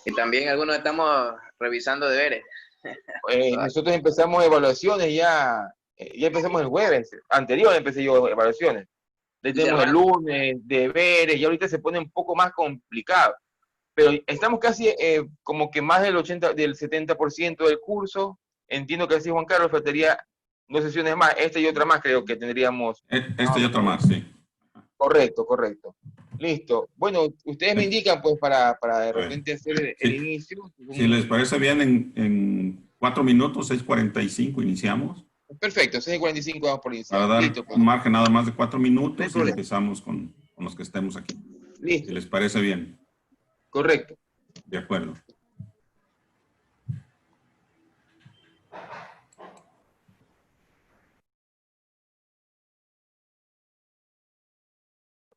Y también algunos estamos revisando deberes. Nosotros empezamos evaluaciones ya empezamos el jueves, anterior empecé yo evaluaciones. Ya tenemos el lunes, deberes, y ahorita se pone un poco más complicado. Pero estamos casi como que más del 70% del curso. Entiendo que así, Juan Carlos, faltaría 2 sesiones más, esta y otra más creo que tendríamos. Esta y otra más, sí. Correcto, correcto. Listo. Bueno, ustedes me indican pues para de repente hacer el inicio. Si les parece bien, en 4 minutos, 6:45 iniciamos. Perfecto, 6:45 vamos por iniciar. Para dar Listo, pues. un margen nada más de 4 minutos No y empezamos con los que estemos aquí. Listo. Si les parece bien. Correcto. De acuerdo.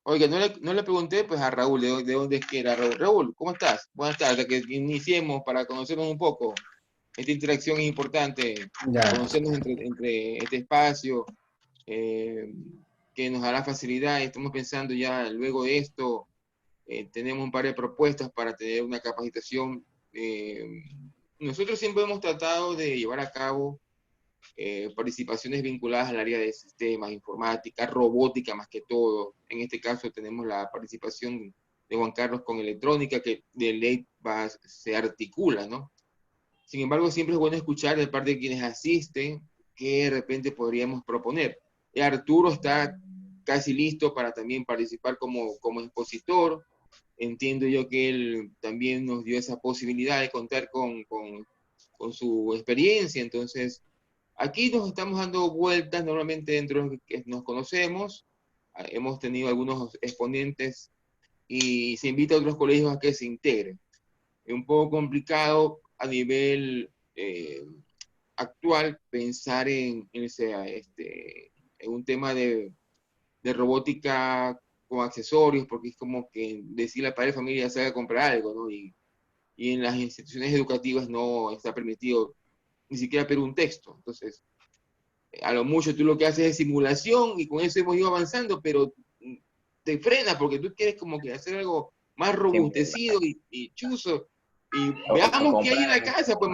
Oiga, no le pregunté pues a Raúl de dónde es que era Raúl. Raúl, ¿cómo estás? Buenas tardes, que iniciemos para conocernos un poco. Esta interacción es importante, conocernos entre este espacio, que nos dará facilidad. Estamos pensando ya luego de esto, tenemos un par de propuestas para tener una capacitación. Nosotros siempre hemos tratado de llevar a cabo participaciones vinculadas al área de sistemas, informática, robótica más que todo. En este caso tenemos la participación de Juan Carlos con electrónica, que de ley se articula, ¿no? Sin embargo, siempre es bueno escuchar de parte de quienes asisten qué de repente podríamos proponer. Arturo está casi listo para también participar como expositor. Entiendo yo que él también nos dio esa posibilidad de contar con su experiencia. Entonces, aquí nos estamos dando vueltas normalmente dentro de los que nos conocemos. Hemos tenido algunos exponentes y se invita a otros colegios a que se integren. Es un poco complicado a nivel actual pensar en un tema de robótica con accesorios, porque es como que decirle al padre de familia se haga comprar algo, ¿no? Y en las instituciones educativas no está permitido ni siquiera pedir un texto. Entonces, a lo mucho tú lo que haces es simulación y con eso hemos ido avanzando, pero te frena porque tú quieres como que hacer algo más robustecido y chuzo. Y veamos qué hay en la casa, pues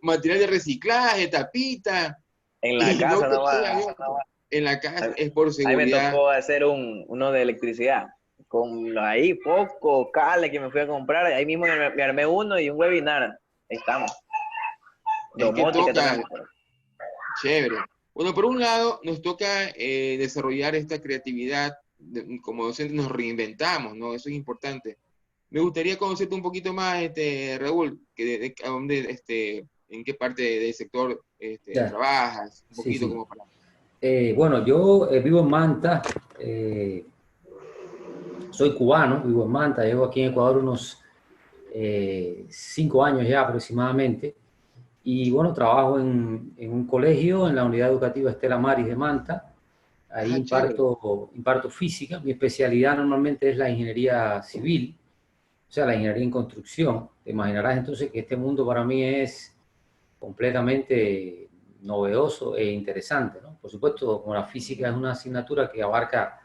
material de reciclaje, tapita. En la casa no va. En la casa es por seguridad. A mí me tocó hacer uno de electricidad. Con ahí poco cable que me fui a comprar, ahí mismo me armé uno y un webinar. Estamos. Domótica también. Chévere. Bueno, por un lado, nos toca desarrollar esta creatividad. Como docentes nos reinventamos, ¿no? Eso es importante. Me gustaría conocerte un poquito más, Raúl, en qué parte del sector trabajas, un poquito como para... Bueno, yo vivo en Manta, soy cubano, vivo en Manta, llevo aquí en Ecuador unos 5 años ya aproximadamente, y bueno, trabajo en un colegio, en la unidad educativa Estela Maris de Manta. Ahí imparto física. Mi especialidad normalmente es la ingeniería civil, o sea, la ingeniería en construcción. Te imaginarás entonces que este mundo para mí es completamente novedoso e interesante, ¿no? Por supuesto, como la física es una asignatura que abarca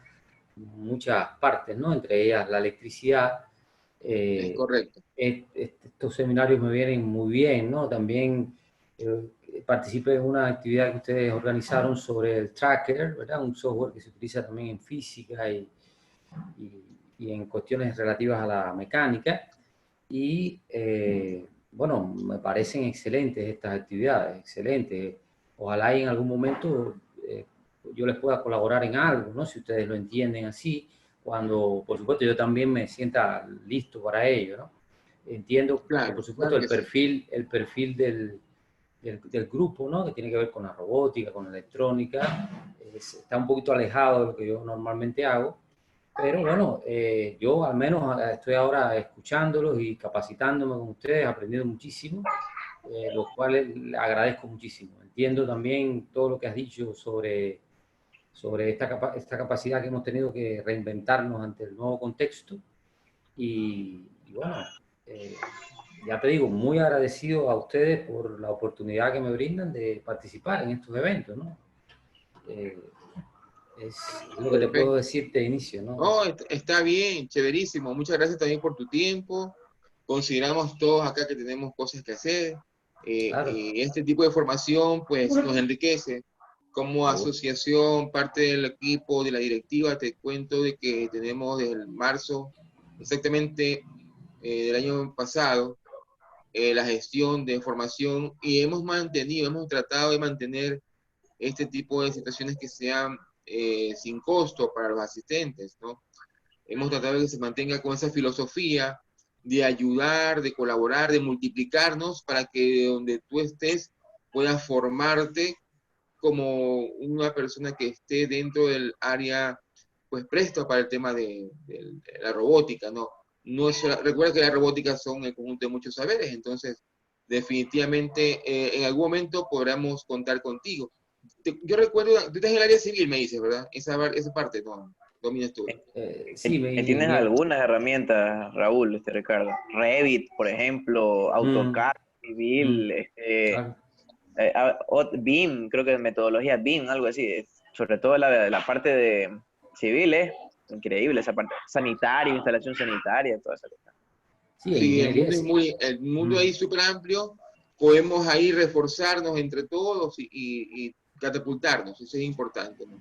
muchas partes, ¿no? Entre ellas la electricidad. Es correcto. Estos seminarios me vienen muy bien, ¿no? También participé en una actividad que ustedes organizaron sobre el tracker, ¿verdad? Un software que se utiliza también en física y en cuestiones relativas a la mecánica. Y bueno, me parecen excelentes estas actividades, excelentes. Ojalá y en algún momento yo les pueda colaborar en algo, ¿no? Si ustedes lo entienden así, cuando, por supuesto, yo también me sienta listo para ello, ¿no? Entiendo, claro, por supuesto, claro el perfil del grupo, ¿no? Que tiene que ver con la robótica, con la electrónica. Está un poquito alejado de lo que yo normalmente hago. Pero bueno, yo al menos estoy ahora escuchándolos y capacitándome con ustedes, aprendiendo muchísimo, lo cual agradezco muchísimo. Entiendo también todo lo que has dicho sobre esta capacidad que hemos tenido que reinventarnos ante el nuevo contexto. Y bueno, ya te digo, muy agradecido a ustedes por la oportunidad que me brindan de participar en estos eventos, ¿no? Es lo que te puedo decir de inicio, ¿no? No, está bien, chéverísimo. Muchas gracias también por tu tiempo. consideramos todos acá que tenemos cosas que hacer. Claro. Este tipo de formación pues nos enriquece. Como asociación, parte del equipo, de la directiva, te cuento de que tenemos desde el marzo, exactamente del año pasado, la gestión de formación y hemos tratado de mantener este tipo de situaciones que sean sin costo para los asistentes, ¿no? Hemos tratado de que se mantenga con esa filosofía de ayudar, de colaborar, de multiplicarnos para que donde tú estés puedas formarte como una persona que esté dentro del área pues presta para el tema de la robótica, ¿no? No es, recuerda que la robótica son el conjunto de muchos saberes, entonces definitivamente en algún momento podremos contar contigo. Yo recuerdo, tú estás en el área civil, me dices, ¿verdad? Esa parte no dominas tú. Sí, ¿Tienes algunas herramientas, Raúl, Ricardo? Revit, por ejemplo, AutoCAD, Civil, Claro. BIM, creo que es metodología BIM, algo así. Sobre todo la parte de civiles, increíble esa parte. Sanitario, instalación sanitaria, toda esa cosa. Sí, Sí, ingeniería. el mundo ahí súper amplio, podemos ahí reforzarnos entre todos y catapultarnos, eso es importante, ¿no?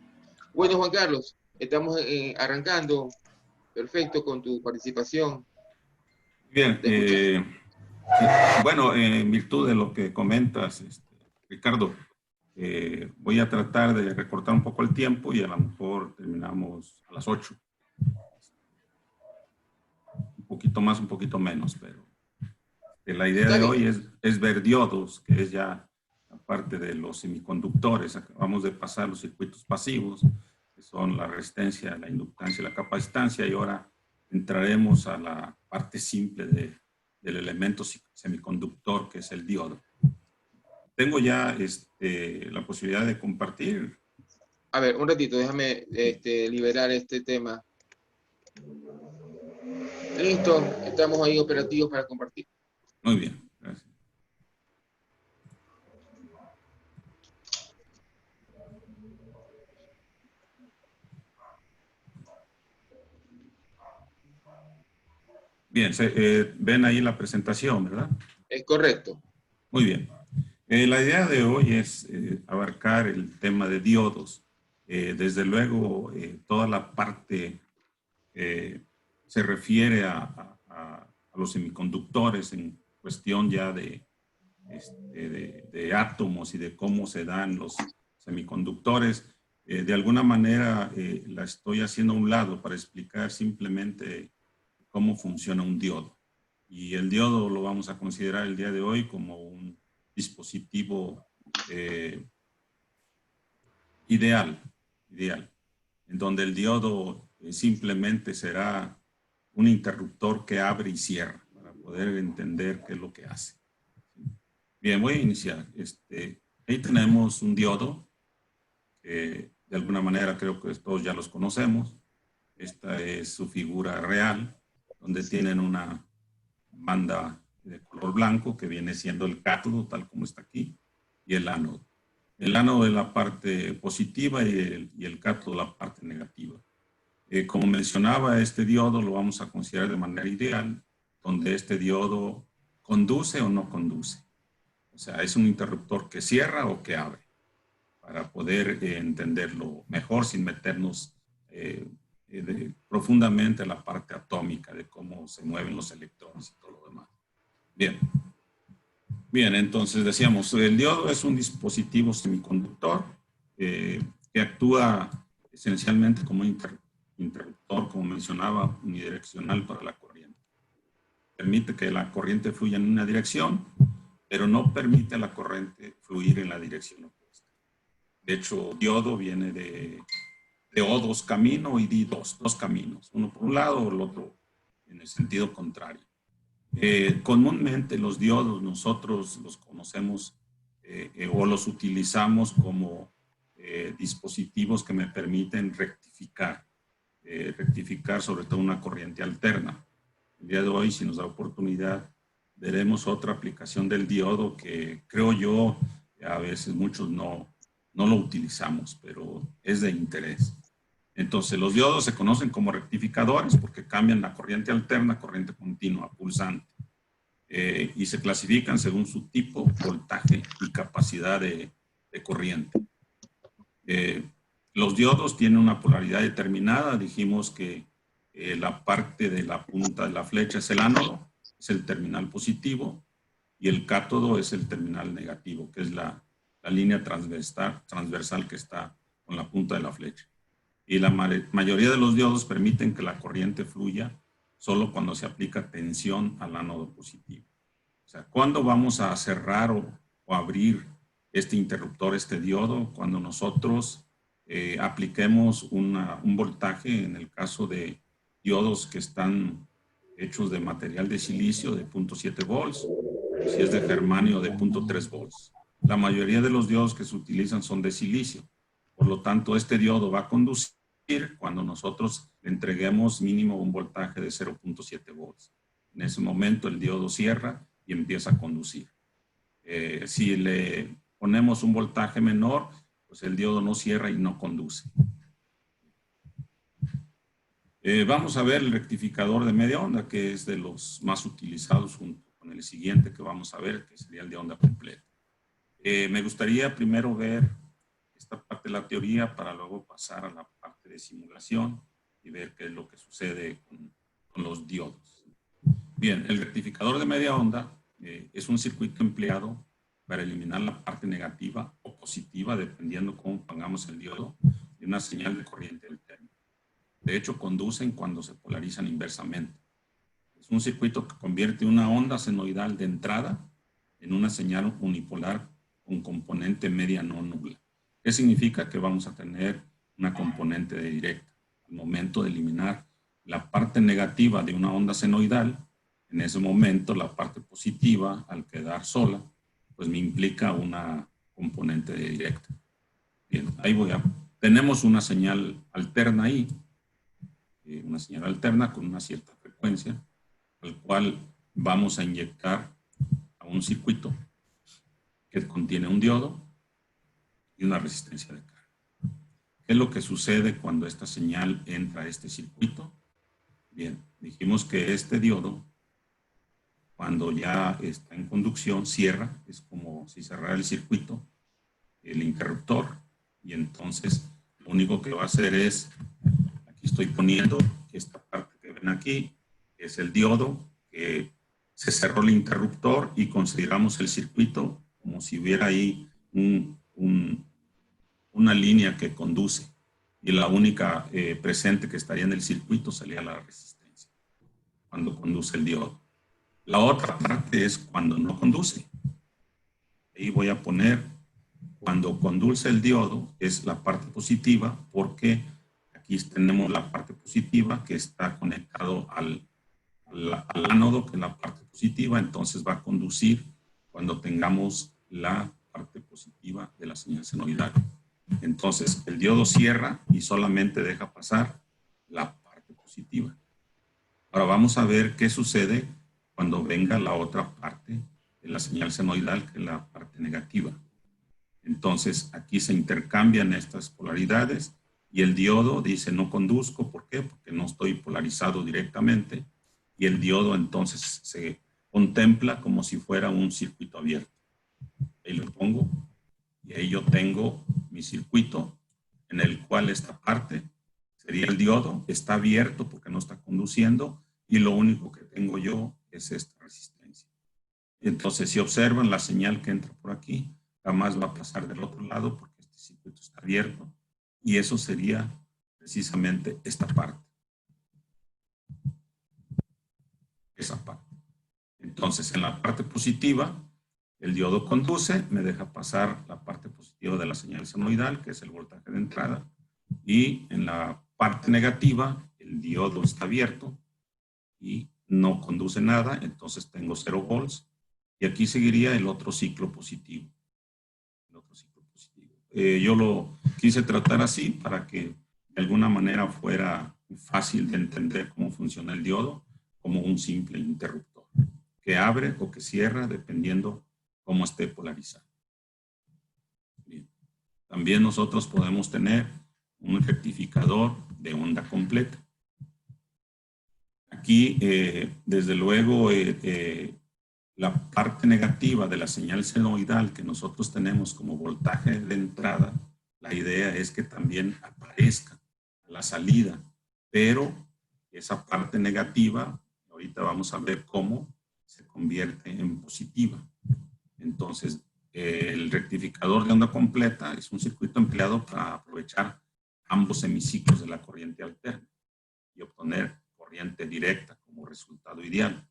Bueno, Juan Carlos, estamos arrancando, perfecto, con tu participación. Bien, Te escuchas. bueno, en virtud de lo que comentas, Ricardo, voy a tratar de recortar un poco el tiempo y a lo mejor terminamos a las 8. Un poquito más, un poquito menos, pero la idea Está de bien. hoy es ver diodos, que es ya la parte de los semiconductores. Acabamos de pasar los circuitos pasivos, que son la resistencia, la inductancia y la capacitancia, y ahora entraremos a la parte simple del elemento semiconductor, que es el diodo. Tengo ya la posibilidad de compartir. A ver, un ratito, déjame liberar este tema. Listo, estamos ahí operativos para compartir. Muy bien, gracias. Bien, ven ahí la presentación, ¿verdad? Es correcto. Muy bien. La idea de hoy es abarcar el tema de diodos. Desde luego, toda la parte se refiere a los semiconductores en cuestión ya de átomos y de cómo se dan los semiconductores. De alguna manera la estoy haciendo a un lado para explicar simplemente cómo funciona un diodo. Y el diodo lo vamos a considerar el día de hoy como un dispositivo ideal, en donde el diodo simplemente será un interruptor que abre y cierra para poder entender qué es lo que hace. Bien, voy a iniciar. Ahí tenemos un diodo que de alguna manera creo que todos ya los conocemos. Esta es su figura real, donde tienen una banda de color blanco que viene siendo el cátodo, tal como está aquí, y el ánodo. El ánodo es la parte positiva y el cátodo la parte negativa. Como mencionaba, este diodo lo vamos a considerar de manera ideal, donde este diodo conduce o no conduce. O sea, es un interruptor que cierra o que abre, para poder entenderlo mejor sin meternos profundamente en la parte atómica de cómo se mueven los electrones y todo lo demás. Bien. Bien, entonces decíamos, el diodo es un dispositivo semiconductor que actúa esencialmente como un interruptor, como mencionaba, unidireccional para la corriente. Permite que la corriente fluya en una dirección, pero no permite a la corriente fluir en la dirección opuesta. De hecho, diodo viene de odos, camino, y dos caminos, uno por un lado o el otro en el sentido contrario. Comúnmente los diodos nosotros los conocemos o los utilizamos como dispositivos que me permiten rectificar sobre todo una corriente alterna. El día de hoy, si nos da oportunidad, veremos otra aplicación del diodo que creo yo a veces muchos no lo utilizamos, pero es de interés. Entonces, los diodos se conocen como rectificadores porque cambian la corriente alterna a corriente continua, pulsante. y se clasifican según su tipo, voltaje y capacidad de corriente. Los diodos tienen una polaridad determinada. Dijimos que la parte de la punta de la flecha es el ánodo, es el terminal positivo, y el cátodo es el terminal negativo, que es la línea transversal que está con la punta de la flecha. Y la mayoría de los diodos permiten que la corriente fluya solo cuando se aplica tensión al ánodo positivo. O sea, ¿cuándo vamos a cerrar o abrir este interruptor, este diodo? Cuando nosotros apliquemos un voltaje, en el caso de diodos que están hechos de material de silicio de 0.7 volts, si es de germanio de 0.3 volts. La mayoría de los diodos que se utilizan son de silicio. Por lo tanto, este diodo va a conducir cuando nosotros le entreguemos mínimo un voltaje de 0.7 volts. En ese momento el diodo cierra y empieza a conducir. Si le ponemos un voltaje menor, pues el diodo no cierra y no conduce. Vamos a ver el rectificador de media onda, que es de los más utilizados junto con el siguiente que vamos a ver, que sería el de onda completa. Me gustaría primero ver esta parte de la teoría para luego pasar a la parte de simulación y ver qué es lo que sucede con los diodos. Bien, el rectificador de media onda es un circuito empleado para eliminar la parte negativa o positiva, dependiendo cómo pongamos el diodo, de una señal de corriente alterna. De hecho, conducen cuando se polarizan inversamente. Es un circuito que convierte una onda senoidal de entrada en una señal unipolar con componente media no nula. ¿Qué significa? Que vamos a tener una componente de directa. Al momento de eliminar la parte negativa de una onda senoidal, en ese momento la parte positiva, al quedar sola, pues me implica una componente de directa. Bien, ahí tenemos una señal alterna ahí, una señal alterna con una cierta frecuencia, al cual vamos a inyectar a un circuito que contiene un diodo y una resistencia de carga. ¿Qué es lo que sucede cuando esta señal entra a este circuito? Bien, dijimos que este diodo, cuando ya está en conducción, cierra. Es como si cerrara el circuito, el interruptor, y entonces lo único que va a hacer es, aquí estoy poniendo esta parte que ven aquí, es el diodo, que se cerró el interruptor y consideramos el circuito como si hubiera ahí una línea que conduce, y la única presente que estaría en el circuito sería la resistencia, cuando conduce el diodo. La otra parte es cuando no conduce. Ahí voy a poner, cuando conduce el diodo, es la parte positiva, porque aquí tenemos la parte positiva que está conectado al ánodo, que es la parte positiva. Entonces va a conducir cuando tengamos la parte positiva de la señal senoidal. Entonces el diodo cierra y solamente deja pasar la parte positiva. Ahora vamos a ver qué sucede cuando venga la otra parte de la señal senoidal, que es la parte negativa. Entonces aquí se intercambian estas polaridades y el diodo dice no conduzco. ¿Por qué? Porque no estoy polarizado directamente, y el diodo entonces se contempla como si fuera un circuito abierto. Ahí lo pongo y ahí yo tengo mi circuito en el cual esta parte sería el diodo, está abierto porque no está conduciendo, y lo único que tengo yo es esta resistencia. Entonces, si observan la señal que entra por aquí, jamás va a pasar del otro lado porque este circuito está abierto, y eso sería precisamente esta parte. Esa parte. Entonces, en la parte positiva, el diodo conduce, me deja pasar la parte positiva de la señal senoidal, que es el voltaje de entrada, y en la parte negativa, el diodo está abierto y no conduce nada, entonces tengo 0 volts, y aquí seguiría el otro ciclo positivo. Yo lo quise tratar así para que de alguna manera fuera fácil de entender cómo funciona el diodo, como un simple interruptor, que abre o que cierra dependiendo cómo esté polarizado. Bien. También nosotros podemos tener un rectificador de onda completa. Aquí, desde luego, la parte negativa de la señal senoidal que nosotros tenemos como voltaje de entrada, la idea es que también aparezca a la salida, pero esa parte negativa, ahorita vamos a ver cómo se convierte en positiva. Entonces, el rectificador de onda completa es un circuito empleado para aprovechar ambos hemiciclos de la corriente alterna y obtener corriente directa como resultado ideal.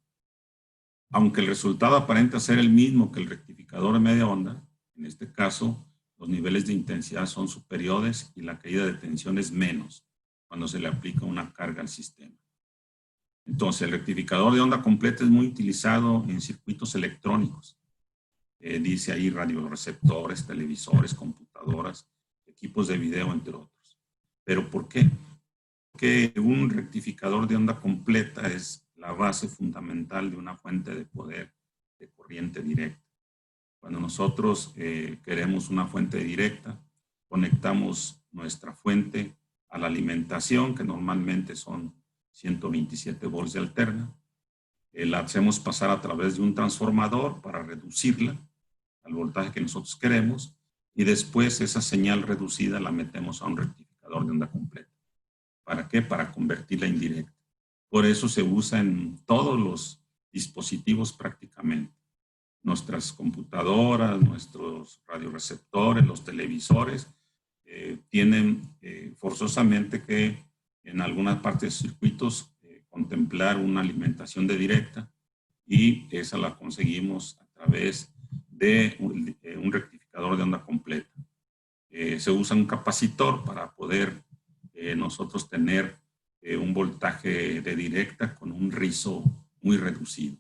Aunque el resultado aparenta ser el mismo que el rectificador de media onda, en este caso los niveles de intensidad son superiores y la caída de tensión es menos cuando se le aplica una carga al sistema. Entonces, el rectificador de onda completa es muy utilizado en circuitos electrónicos. Dice ahí radioreceptores, televisores, computadoras, equipos de video, entre otros. ¿Pero por qué? Porque un rectificador de onda completa es la base fundamental de una fuente de poder de corriente directa. Cuando nosotros queremos una fuente directa, conectamos nuestra fuente a la alimentación, que normalmente son 127 volts de alterna. La hacemos pasar a través de un transformador para reducirla al voltaje que nosotros queremos, y después esa señal reducida la metemos a un rectificador de onda completa. ¿Para qué? Para convertirla en directa. Por eso se usa en todos los dispositivos prácticamente. Nuestras computadoras, nuestros radioreceptores, los televisores, tienen forzosamente que en algunas partes de circuitos contemplar una alimentación de directa, y esa la conseguimos a través de un rectificador de onda completa. Se usa un capacitor para poder nosotros tener un voltaje de directa con un rizo muy reducido.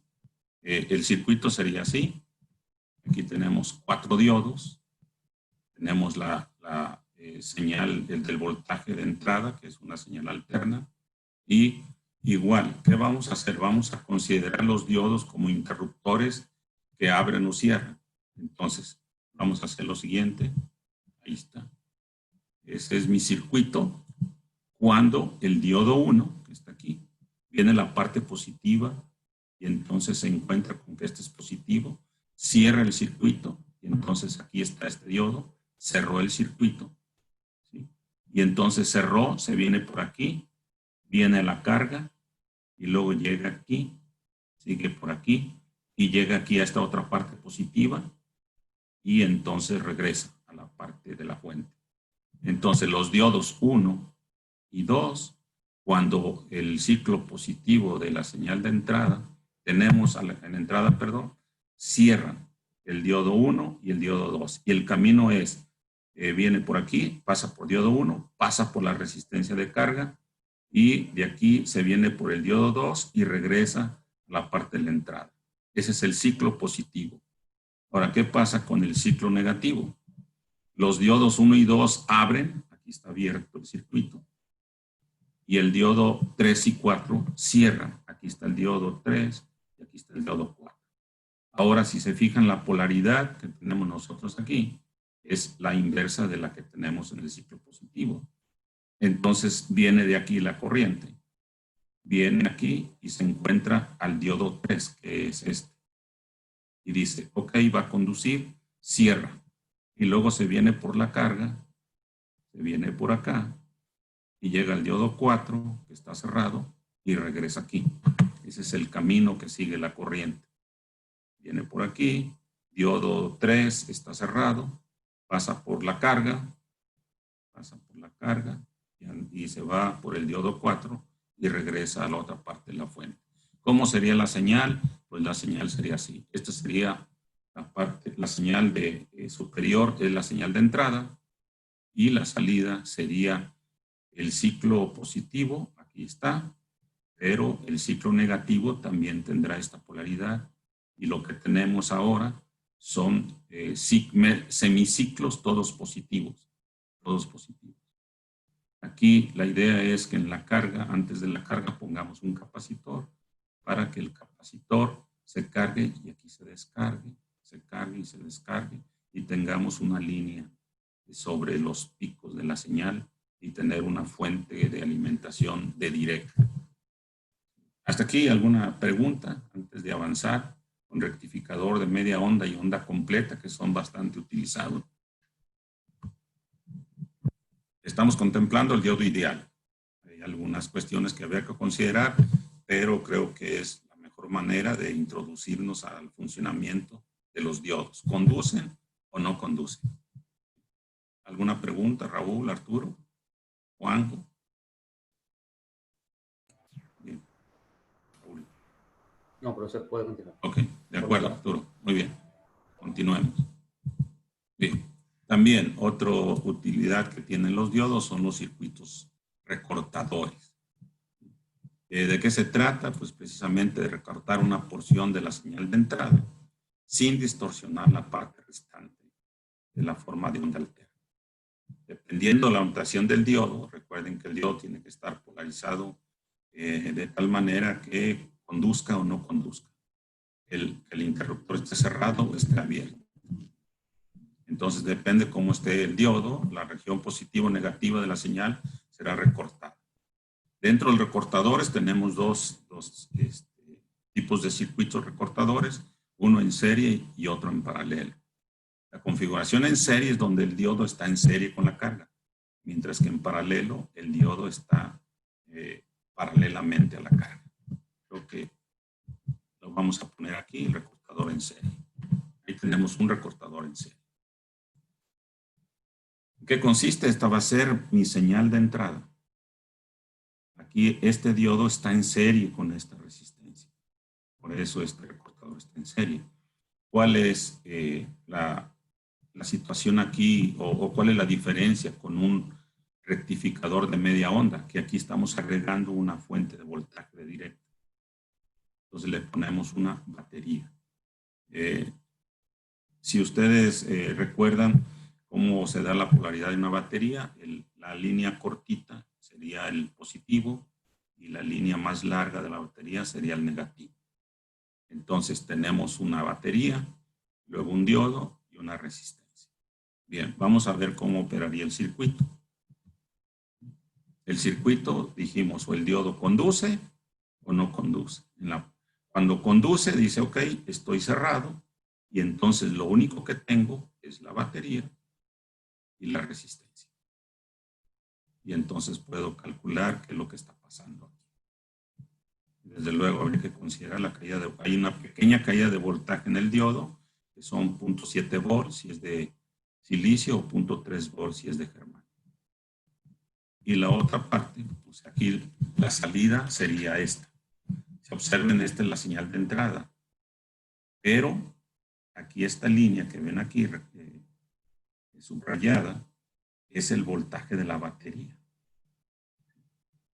El circuito sería así. Aquí tenemos 4 diodos. Tenemos la señal del voltaje de entrada, que es una señal alterna. Y igual, ¿qué vamos a hacer? Vamos a considerar los diodos como interruptores que abren o cierran. Entonces, vamos a hacer lo siguiente. Ahí está. Ese es mi circuito. Cuando el diodo 1, que está aquí, viene la parte positiva, y entonces se encuentra con que este es positivo, cierra el circuito, y entonces aquí está este diodo, cerró el circuito, ¿sí? Y entonces cerró, se viene por aquí, viene la carga, y luego llega aquí, sigue por aquí, y llega aquí a esta otra parte positiva, y entonces regresa a la parte de la fuente. Entonces los diodos 1 y 2, cuando el ciclo positivo de la señal de entrada, tenemos en entrada, perdón, cierran el diodo 1 y el diodo 2. Y el camino es, viene por aquí, pasa por diodo 1, pasa por la resistencia de carga, y de aquí se viene por el diodo 2 y regresa a la parte de la entrada. Ese es el ciclo positivo. Ahora, ¿qué pasa con el ciclo negativo? Los diodos 1 y 2 abren, aquí está abierto el circuito, y el diodo 3 y 4 cierran. Aquí está el diodo 3 y aquí está el diodo 4. Ahora, si se fijan, la polaridad que tenemos nosotros aquí es la inversa de la que tenemos en el ciclo positivo. Entonces, viene de aquí la corriente. Viene aquí y se encuentra al diodo 3, que es este. Y dice, ok, va a conducir, cierra. Y luego se viene por la carga, se viene por acá, y llega al diodo 4, que está cerrado, y regresa aquí. Ese es el camino que sigue la corriente. Viene por aquí, diodo 3 está cerrado, pasa por la carga, y se va por el diodo 4 y regresa a la otra parte de la fuente. ¿Cómo sería la señal? Pues la señal sería así. Esta sería la señal superior, es la señal de entrada, y la salida sería el ciclo positivo, aquí está, pero el ciclo negativo también tendrá esta polaridad, y lo que tenemos ahora son semiciclos todos positivos, Aquí la idea es que en la carga, antes de la carga, pongamos un capacitor para que el capacitor se cargue y aquí se descargue, se cargue y se descargue, y tengamos una línea sobre los picos de la señal y tener una fuente de alimentación de directa. ¿Hasta aquí alguna pregunta antes de avanzar con rectificador de media onda y onda completa, que son bastante utilizados. Estamos contemplando el diodo ideal. Hay algunas cuestiones que habría que considerar, pero creo que es la mejor manera de introducirnos al funcionamiento de los diodos. ¿Conducen o no conducen? ¿Alguna pregunta, Raúl, Arturo, Juanjo? Bien. Raúl. No, pero se puede continuar. Ok, de acuerdo, Arturo. Muy bien. Continuemos. Bien. También otra utilidad que tienen los diodos son los circuitos recortadores. ¿De qué se trata? Pues precisamente de recortar una porción de la señal de entrada sin distorsionar la parte restante de la forma de onda alterna. Dependiendo de la orientación del diodo, recuerden que el diodo tiene que estar polarizado de tal manera que conduzca o no conduzca. El interruptor esté cerrado o esté abierto. Entonces depende cómo esté el diodo, la región positiva o negativa de la señal será recortada. Dentro de los recortadores tenemos dos tipos de circuitos recortadores, uno en serie y otro en paralelo. La configuración en serie es donde el diodo está en serie con la carga, mientras que en paralelo el diodo está paralelamente a la carga. Creo que lo vamos a poner aquí, el recortador en serie. Ahí tenemos un recortador en serie. ¿En qué consiste? Esta va a ser mi señal de entrada. Aquí este diodo está en serie con esta resistencia. Por eso este recortador está en serie. ¿Cuál es la situación aquí o cuál es la diferencia con un rectificador de media onda? Que aquí estamos agregando una fuente de voltaje de directa. Entonces le ponemos una batería. Si ustedes recuerdan cómo se da la polaridad de una batería, la línea cortita sería el positivo y la línea más larga de la batería sería el negativo. Entonces tenemos una batería, luego un diodo y una resistencia. Bien, vamos a ver cómo operaría el circuito. El circuito, dijimos, o el diodo conduce o no conduce. Cuando conduce, dice, ok, estoy cerrado, y entonces lo único que tengo es la batería y la resistencia. Y entonces puedo calcular qué es lo que está pasando aquí. Desde luego habría que considerar la caída hay una pequeña caída de voltaje en el diodo, que son 0.7 volts si es de silicio o 0.3 volts si es de germanio. Y la otra parte, pues aquí la salida sería esta. Si observen, esta es la señal de entrada. Pero aquí esta línea que ven aquí subrayada es el voltaje de la batería.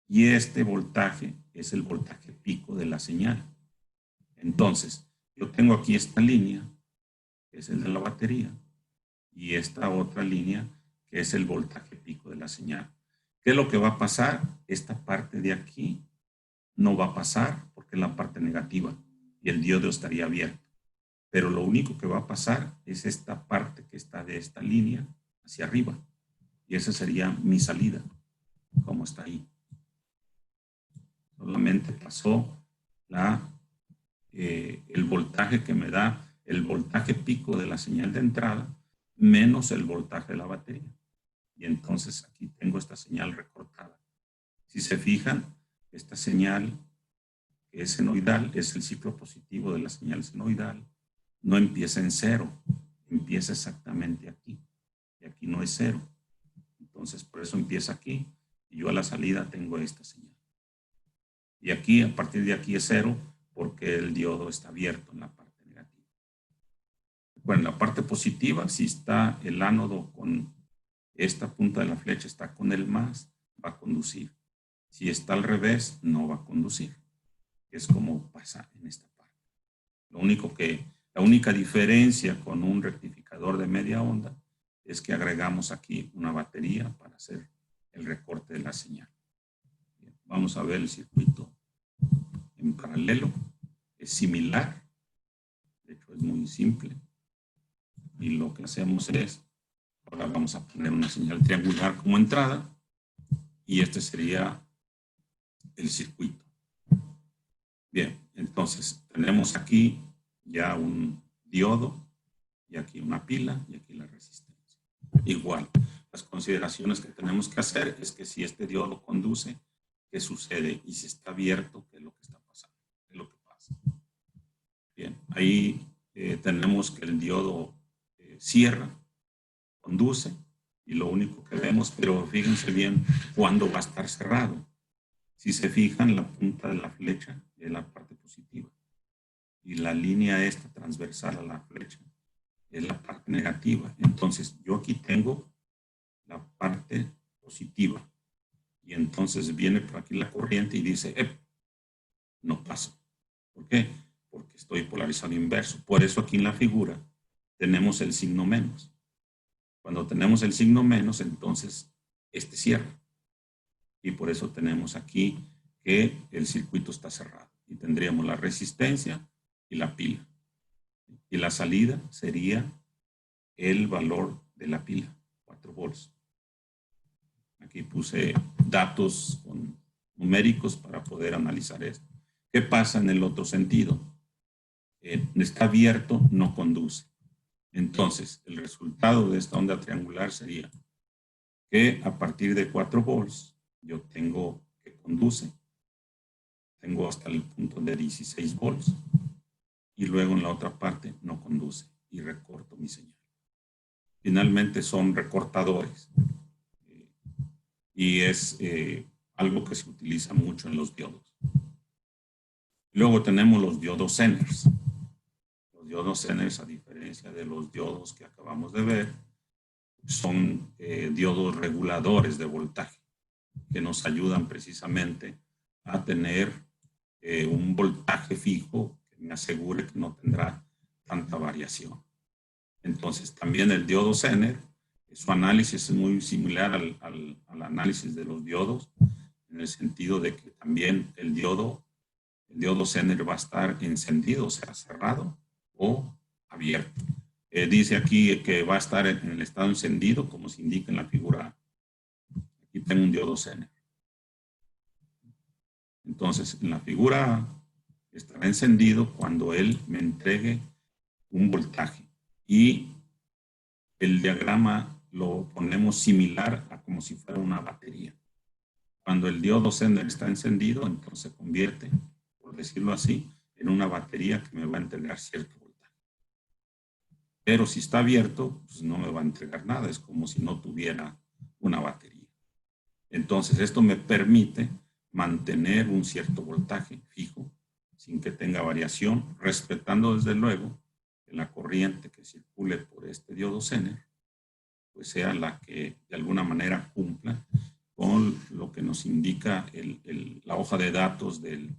Y este voltaje es el voltaje pico de la señal. Entonces, yo tengo aquí esta línea, que es el de la batería, y esta otra línea, que es el voltaje pico de la señal. ¿Qué es lo que va a pasar? Esta parte de aquí no va a pasar porque es la parte negativa y el diodo estaría abierto. Pero lo único que va a pasar es esta parte que está de esta línea hacia arriba. Y esa sería mi salida, como está ahí. Solamente pasó el voltaje que me da el voltaje pico de la señal de entrada menos el voltaje de la batería. Y entonces aquí tengo esta señal recortada. Si se fijan, esta señal que es senoidal, es el ciclo positivo de la señal senoidal, no empieza en cero, empieza exactamente aquí. Y aquí no es cero. Entonces por eso empieza aquí y yo a la salida tengo esta señal. Y aquí, a partir de aquí es cero porque el diodo está abierto en la parte negativa. Bueno, en la parte positiva, si está el ánodo con esta punta de la flecha, está con el más, va a conducir. Si está al revés, no va a conducir. Es como pasa en esta parte. La única diferencia con un rectificador de media onda es que agregamos aquí una batería para hacer el recorte de la señal. Bien, vamos a ver el circuito en paralelo. Es similar. De hecho, es muy simple. Y lo que hacemos es, ahora vamos a poner una señal triangular como entrada y este sería el circuito. Bien, entonces tenemos aquí ya un diodo, y aquí una pila, y aquí la resistencia. Igual, las consideraciones que tenemos que hacer es que si este diodo conduce, ¿qué sucede? Y si está abierto, ¿qué es lo que está pasando? ¿Qué es lo que pasa? Bien, ahí tenemos que el diodo cierra, conduce, y lo único que vemos, pero fíjense bien cuándo va a estar cerrado. Si se fijan, la punta de la flecha es la parte positiva, y la línea esta transversal a la flecha es la parte negativa. Entonces, yo aquí tengo la parte positiva, y entonces viene por aquí la corriente y dice, no paso. ¿Por qué? Porque estoy polarizado inverso. Por eso aquí en la figura tenemos el signo menos. Cuando tenemos el signo menos, entonces este cierra. Y por eso tenemos aquí que el circuito está cerrado. Y tendríamos la resistencia y la pila. Y la salida sería el valor de la pila, 4 volts. Aquí puse datos numéricos para poder analizar esto. ¿Qué pasa en el otro sentido? Está abierto, no conduce. Entonces, el resultado de esta onda triangular sería que a partir de 4 volts, yo tengo que conduce, tengo hasta el punto de 16 volts, y luego en la otra parte no conduce, y recorto mi señal. Finalmente son recortadores, y es algo que se utiliza mucho en los diodos. Luego tenemos los diodos Zeners. Los diodos Zeners, a diferencia de los diodos que acabamos de ver, son diodos reguladores de voltaje que nos ayudan precisamente a tener un voltaje fijo que me asegure que no tendrá tanta variación. Entonces, también el diodo Zener, su análisis es muy similar al análisis de los diodos, en el sentido de que también el diodo Zener va a estar encendido, o sea, cerrado o abierto. Dice aquí que va a estar en el estado encendido, como se indica en la figura. Aquí tengo un diodo Zener. Entonces, en la figura estará encendido cuando él me entregue un voltaje. Y el diagrama lo ponemos similar a como si fuera una batería. Cuando el diodo Zener está encendido, entonces se convierte, por decirlo así, en una batería que me va a entregar cierto voltaje. Pero si está abierto, pues no me va a entregar nada. Es como si no tuviera una batería. Entonces, esto me permite mantener un cierto voltaje fijo, sin que tenga variación, respetando desde luego que la corriente que circule por este diodo Zener, pues sea la que de alguna manera cumpla con lo que nos indica la hoja de datos del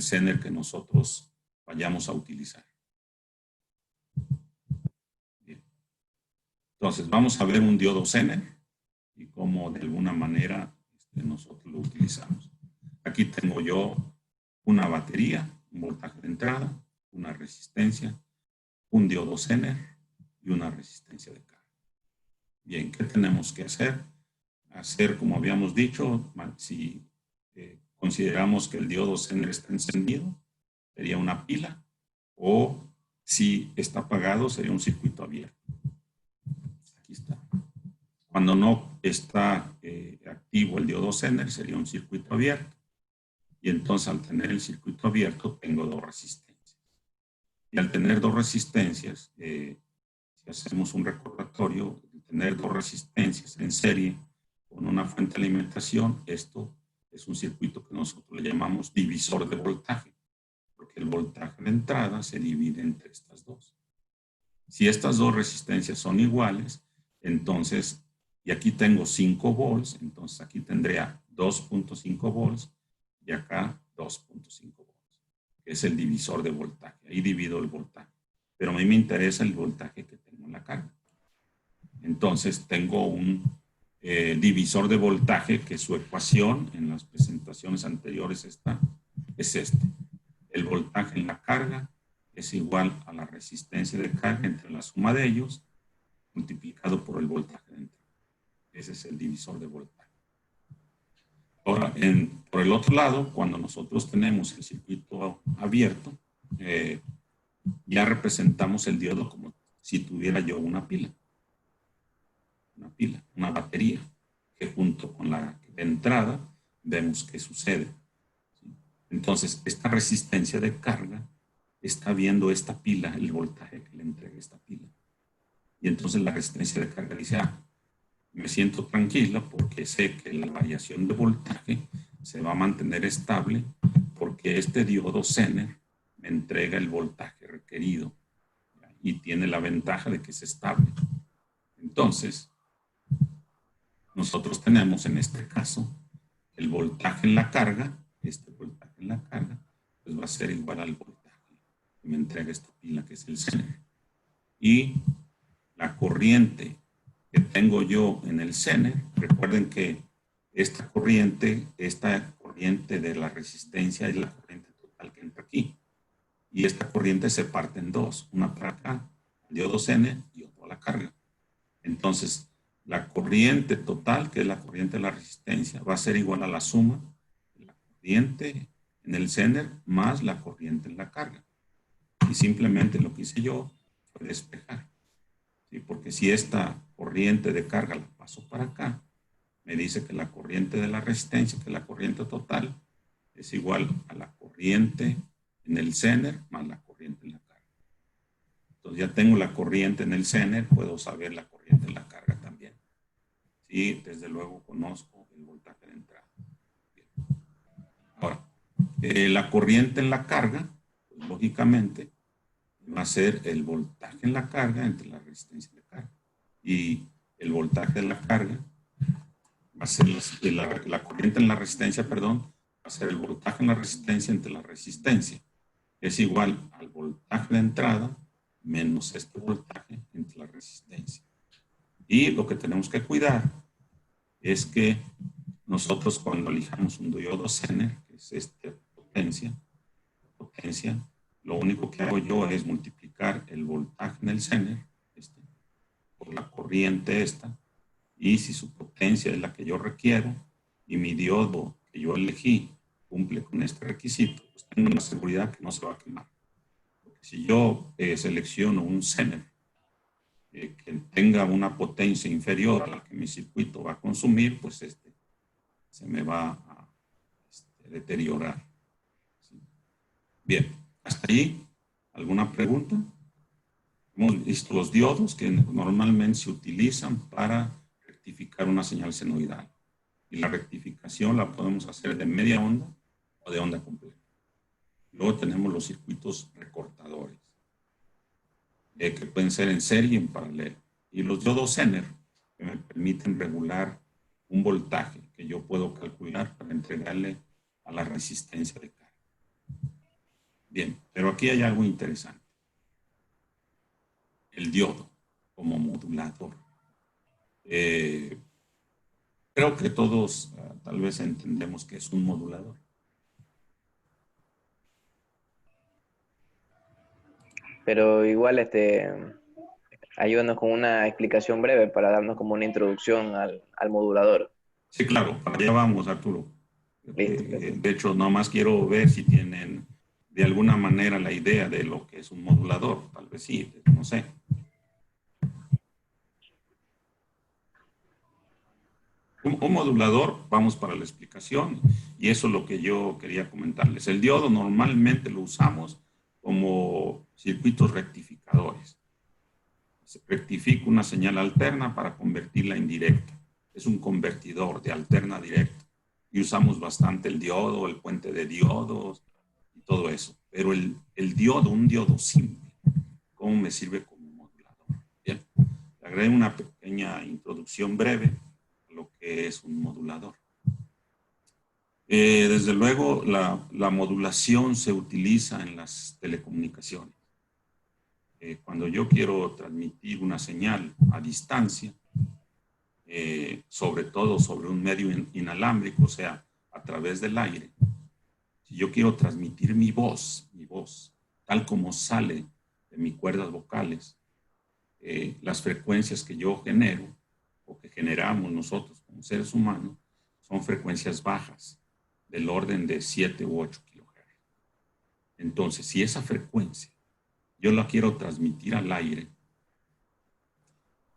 Zener que nosotros vayamos a utilizar. Bien. Entonces, vamos a ver un diodo Zener y cómo de alguna manera nosotros lo utilizamos. Aquí tengo yo una batería, un voltaje de entrada, una resistencia, un diodo Zener y una resistencia de carga. Bien, ¿qué tenemos que hacer? Hacer, como habíamos dicho, si consideramos que el diodo Zener está encendido, sería una pila, o si está apagado, sería un circuito abierto. Aquí está. Cuando no está activo el diodo Zener, sería un circuito abierto. Y entonces, al tener el circuito abierto, tengo 2 resistencias. Y al tener 2 resistencias, si hacemos un recordatorio, tener 2 resistencias en serie con una fuente de alimentación, esto es un circuito que nosotros le llamamos divisor de voltaje, porque el voltaje de entrada se divide entre estas 2. Si estas 2 resistencias son iguales, entonces, y aquí tengo 5 volts, entonces aquí tendría 2.5 volts y acá 2.5 volts, que es el divisor de voltaje. Ahí divido el voltaje. Pero a mí me interesa el voltaje que tengo en la carga. Entonces tengo un divisor de voltaje que su ecuación en las presentaciones anteriores es este. El voltaje en la carga es igual a la resistencia de carga entre la suma de ellos multiplicado por el voltaje de entrada. Ese es el divisor de voltaje. Ahora, por el otro lado, cuando nosotros tenemos el circuito abierto, ya representamos el diodo como si tuviera yo una pila, una batería, que junto con la de entrada vemos qué sucede. Entonces, esta resistencia de carga está viendo esta pila, el voltaje que le entrega esta pila. Y entonces la resistencia de carga dice, me siento tranquila porque sé que la variación de voltaje se va a mantener estable porque este diodo Zener me entrega el voltaje requerido y tiene la ventaja de que es estable. Entonces, nosotros tenemos en este caso el voltaje en la carga, este voltaje en la carga, pues va a ser igual al voltaje que me entrega esta pila que es el Zener. Y la corriente que tengo yo en el Zener, recuerden que esta corriente de la resistencia es la corriente total que entra aquí. Y esta corriente se parte en dos, una para acá, el diodo Zener y otra a la carga. Entonces, la corriente total, que es la corriente de la resistencia, va a ser igual a la suma de la corriente en el Zener más la corriente en la carga. Y simplemente lo que hice yo fue despejar. ¿Sí? Porque si esta corriente de carga la paso para acá, me dice que la corriente de la resistencia, que la corriente total, es igual a la corriente en el Zener más la corriente en la carga. Entonces ya tengo la corriente en el Zener, puedo saber la corriente en la carga también. Sí, desde luego conozco el voltaje de entrada. Bien. Ahora, la corriente en la carga, pues, lógicamente, va a ser el voltaje en la carga entre la resistencia de carga. Y el voltaje de la carga va a ser la corriente en la resistencia, perdón, va a ser el voltaje en la resistencia entre la resistencia. Es igual al voltaje de entrada menos este voltaje entre la resistencia. Y lo que tenemos que cuidar es que nosotros cuando elijamos un diodo Zener, que es esta potencia, lo único que hago yo es multiplicar el voltaje en el Zener por la corriente esta, y si su potencia es la que yo requiero y mi diodo que yo elegí cumple con este requisito, pues tengo la seguridad que no se va a quemar. Porque si yo selecciono un Zener que tenga una potencia inferior a la que mi circuito va a consumir, pues se me va a deteriorar. ¿Sí? Bien, hasta ahí, ¿alguna pregunta? Hemos visto los diodos que normalmente se utilizan para rectificar una señal senoidal. Y la rectificación la podemos hacer de media onda o de onda completa. Luego tenemos los circuitos recortadores, que pueden ser en serie y en paralelo. Y los diodos Zener, que me permiten regular un voltaje que yo puedo calcular para entregarle a la resistencia de carga. Bien, pero aquí hay algo interesante. El diodo como modulador. Creo que todos tal vez entendemos que es un modulador. Pero igual, ayúdanos con una explicación breve para darnos como una introducción al modulador. Sí, claro, para allá vamos, Arturo. Listo. De hecho, nomás quiero ver si tienen de alguna manera la idea de lo que es un modulador. Tal vez sí, no sé. Un modulador, vamos para la explicación, y eso es lo que yo quería comentarles. El diodo normalmente lo usamos como circuitos rectificadores. Se rectifica una señal alterna para convertirla en directa. Es un convertidor de alterna a directa. Y usamos bastante el diodo, el puente de diodos y todo eso. Pero el diodo, un diodo simple, ¿cómo me sirve como modulador? Bien, le agregué una pequeña introducción breve a lo que es un modulador. Desde luego, la modulación se utiliza en las telecomunicaciones. Cuando yo quiero transmitir una señal a distancia, sobre todo sobre un medio inalámbrico, o sea, a través del aire, si yo quiero transmitir mi voz, tal como sale de mis cuerdas vocales, las frecuencias que yo genero o que generamos nosotros como seres humanos son frecuencias bajas, del orden de 7 u 8 kHz. Entonces, si esa frecuencia yo la quiero transmitir al aire,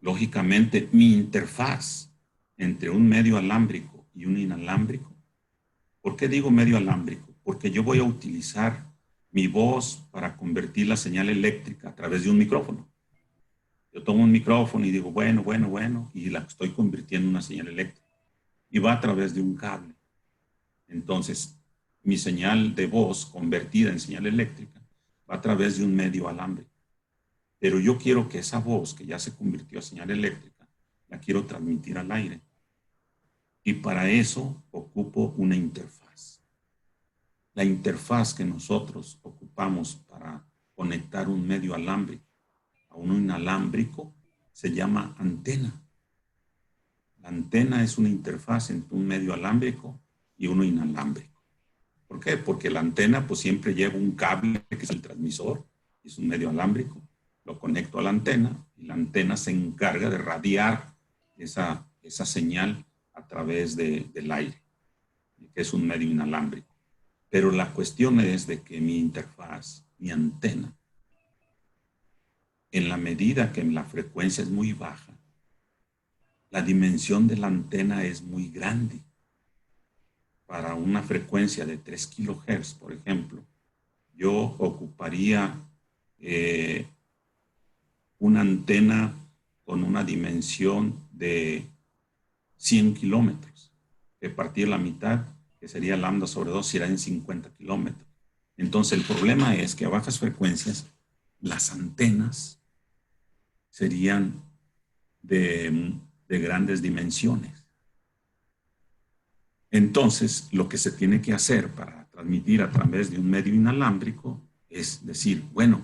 lógicamente mi interfaz entre un medio alámbrico y un inalámbrico. ¿Por qué digo medio alámbrico? Porque yo voy a utilizar mi voz para convertir la señal eléctrica a través de un micrófono. Yo tomo un micrófono y digo, bueno, y la estoy convirtiendo en una señal eléctrica. Y va a través de un cable. Entonces, mi señal de voz convertida en señal eléctrica va a través de un medio alámbrico. Pero yo quiero que esa voz, que ya se convirtió a señal eléctrica, la quiero transmitir al aire. Y para eso ocupo una interfaz. La interfaz que nosotros ocupamos para conectar un medio alámbrico a uno inalámbrico se llama antena. La antena es una interfaz entre un medio alámbrico y uno inalámbrico. ¿Por qué? Porque la antena pues siempre lleva un cable que es el transmisor, es un medio alámbrico. Lo conecto a la antena y la antena se encarga de radiar esa señal a través del aire, que es un medio inalámbrico. Pero la cuestión es de que mi interfaz, mi antena, en la medida que la frecuencia es muy baja, la dimensión de la antena es muy grande. Para una frecuencia de 3 kHz, por ejemplo, yo ocuparía una antena con una dimensión de 100 kilómetros, que partir la mitad, que sería lambda sobre 2, será en 50 kilómetros. Entonces el problema es que a bajas frecuencias las antenas serían de grandes dimensiones. Entonces lo que se tiene que hacer para transmitir a través de un medio inalámbrico es decir, bueno,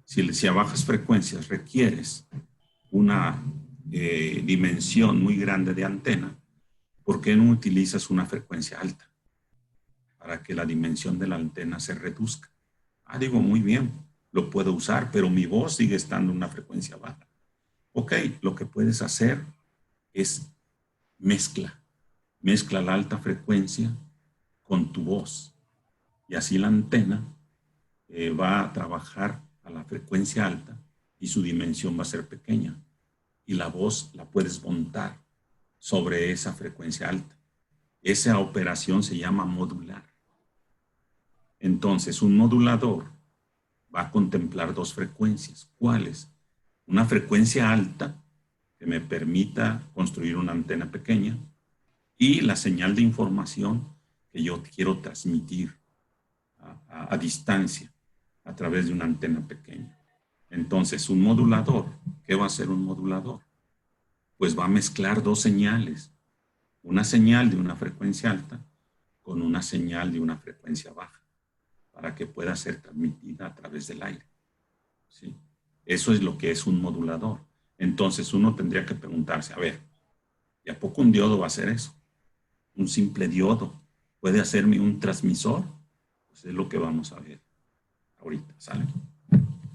si a bajas frecuencias requieres una dimensión muy grande de antena, ¿por qué no utilizas una frecuencia alta? Para que la dimensión de la antena se reduzca. Digo, muy bien, lo puedo usar, pero mi voz sigue estando en una frecuencia baja. Ok, lo que puedes hacer es mezcla la alta frecuencia con tu voz. Y así la antena va a trabajar a la frecuencia alta y su dimensión va a ser pequeña. Y la voz la puedes montar sobre esa frecuencia alta. Esa operación se llama modular. Entonces, un modulador va a contemplar dos frecuencias. ¿Cuáles? Una frecuencia alta que me permita construir una antena pequeña y la señal de información que yo quiero transmitir a distancia a través de una antena pequeña. Entonces, un modulador, ¿qué va a hacer un modulador? Pues va a mezclar dos señales, una señal de una frecuencia alta con una señal de una frecuencia baja, para que pueda ser transmitida a través del aire. ¿Sí? Eso es lo que es un modulador. Entonces uno tendría que preguntarse, a ver, ¿y a poco un diodo va a hacer eso? ¿Un simple diodo puede hacerme un transmisor? Pues es lo que vamos a ver ahorita, ¿sale?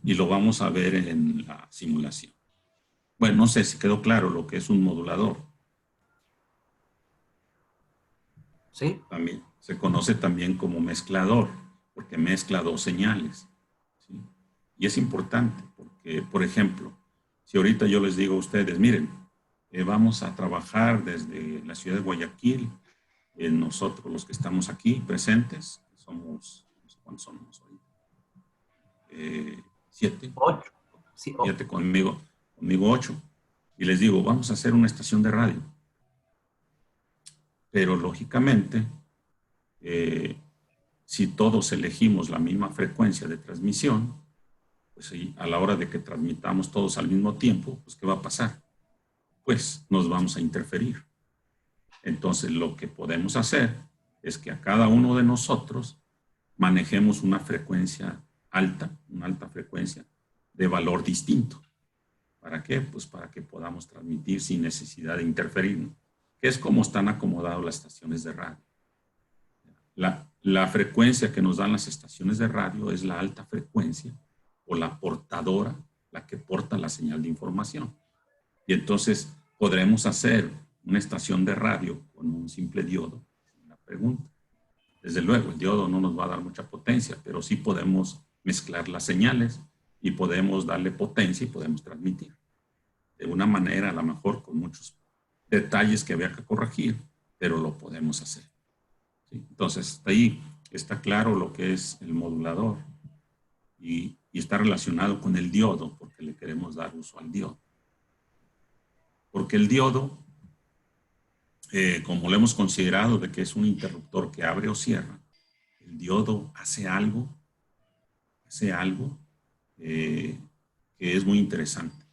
Y lo vamos a ver en la simulación. Bueno, no sé si quedó claro lo que es un modulador. Sí. También se conoce también como mezclador, porque mezcla dos señales. ¿Sí? Y es importante porque, por ejemplo, si ahorita yo les digo a ustedes, miren, vamos a trabajar desde la ciudad de Guayaquil, nosotros los que estamos aquí presentes, somos, no sé cuántos somos ahorita, 7. 8. Sí, 7 conmigo 8. Y les digo, vamos a hacer una estación de radio. Pero lógicamente, si todos elegimos la misma frecuencia de transmisión, pues a la hora de que transmitamos todos al mismo tiempo, pues ¿qué va a pasar? Pues nos vamos a interferir. Entonces lo que podemos hacer es que a cada uno de nosotros manejemos una frecuencia alta, una alta frecuencia de valor distinto. ¿Para qué? Pues para que podamos transmitir sin necesidad de interferir, que es como están acomodadas las estaciones de radio. La frecuencia que nos dan las estaciones de radio es la alta frecuencia o la portadora, la que porta la señal de información. Y entonces podremos hacer una estación de radio con un simple diodo. La pregunta. Desde luego, el diodo no nos va a dar mucha potencia, pero sí podemos mezclar las señales y podemos darle potencia y podemos transmitir. De una manera, a lo mejor, con muchos detalles que había que corregir, pero lo podemos hacer. ¿Sí? Entonces, ahí está claro lo que es el modulador y está relacionado con el diodo, porque le queremos dar uso al diodo. Porque el diodo, como lo hemos considerado de que es un interruptor que abre o cierra, el diodo hace algo que es muy interesante.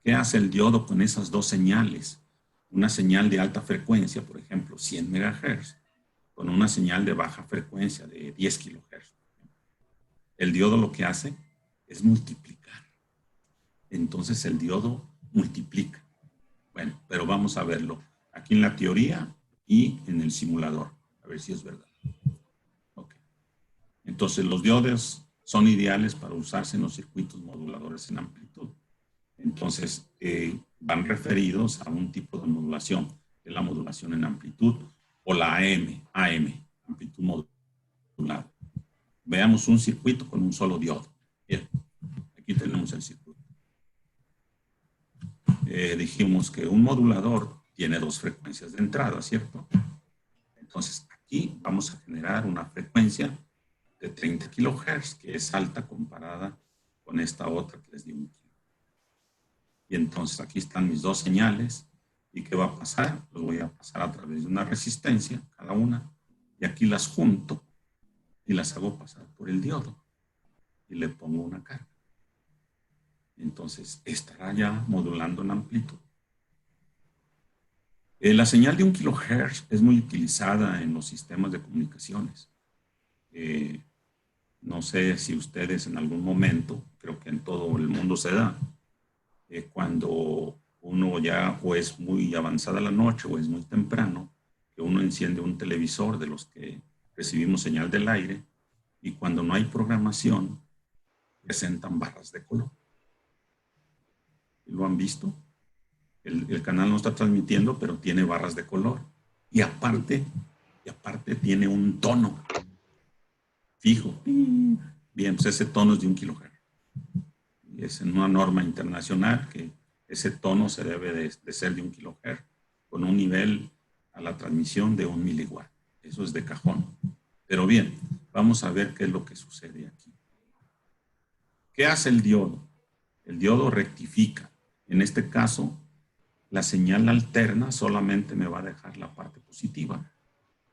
¿Qué hace el diodo con esas dos señales? Una señal de alta frecuencia, por ejemplo, 100 MHz, con una señal de baja frecuencia de 10 kHz. El diodo lo que hace es multiplicar. Entonces el diodo multiplica. Bueno, pero vamos a verlo aquí en la teoría y en el simulador, a ver si es verdad. Okay. Entonces los diodos son ideales para usarse en los circuitos moduladores en amplitud. Entonces van referidos a un tipo de modulación, que es la modulación en amplitud, o la AM, amplitud modulada. Veamos un circuito con un solo diodo. Bien, aquí tenemos el circuito. Dijimos que un modulador tiene dos frecuencias de entrada, ¿cierto? Entonces, aquí vamos a generar una frecuencia de 30 kHz, que es alta comparada con esta otra que les di 1 kHz. Y entonces aquí están mis dos señales. ¿Y qué va a pasar? Los voy a pasar a través de una resistencia, cada una, y aquí las junto y las hago pasar por el diodo y le pongo una carga. Entonces, estará ya modulando en amplitud. La señal de 1 kHz es muy utilizada en los sistemas de comunicaciones. No sé si ustedes en algún momento, creo que en todo el mundo se da, cuando uno ya o es muy avanzada la noche o es muy temprano, que uno enciende un televisor de los que recibimos señal del aire y cuando no hay programación, presentan barras de color. ¿Lo han visto? El canal no está transmitiendo, pero tiene barras de color. Y aparte tiene un tono fijo. Bien, pues ese tono es de 1 kHz. Y es en una norma internacional que ese tono se debe de ser de 1 kHz con un nivel a la transmisión de 1 miliwatt. Eso es de cajón. Pero bien, vamos a ver qué es lo que sucede aquí. ¿Qué hace el diodo? El diodo rectifica. En este caso, la señal alterna solamente me va a dejar la parte positiva,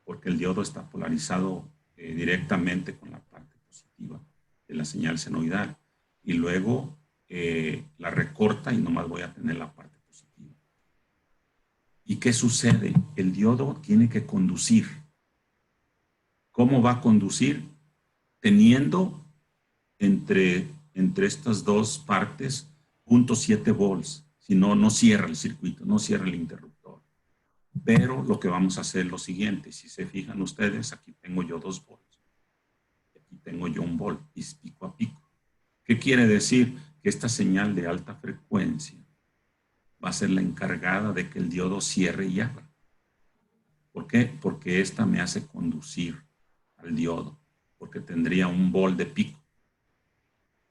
porque el diodo está polarizado directamente con la parte positiva de la señal senoidal. Y luego la recorta y nomás voy a tener la parte positiva. ¿Y qué sucede? El diodo tiene que conducir. ¿Cómo va a conducir? Teniendo entre estas dos partes 0.7 volts. Si no, no cierra el circuito, no cierra el interruptor. Pero lo que vamos a hacer es lo siguiente. Si se fijan ustedes, aquí tengo yo 2 volts. Aquí tengo yo 1 volt, y es pico a pico. ¿Qué quiere decir? Que esta señal de alta frecuencia va a ser la encargada de que el diodo cierre y abra. ¿Por qué? Porque esta me hace conducir al diodo, porque tendría 1 volt de pico.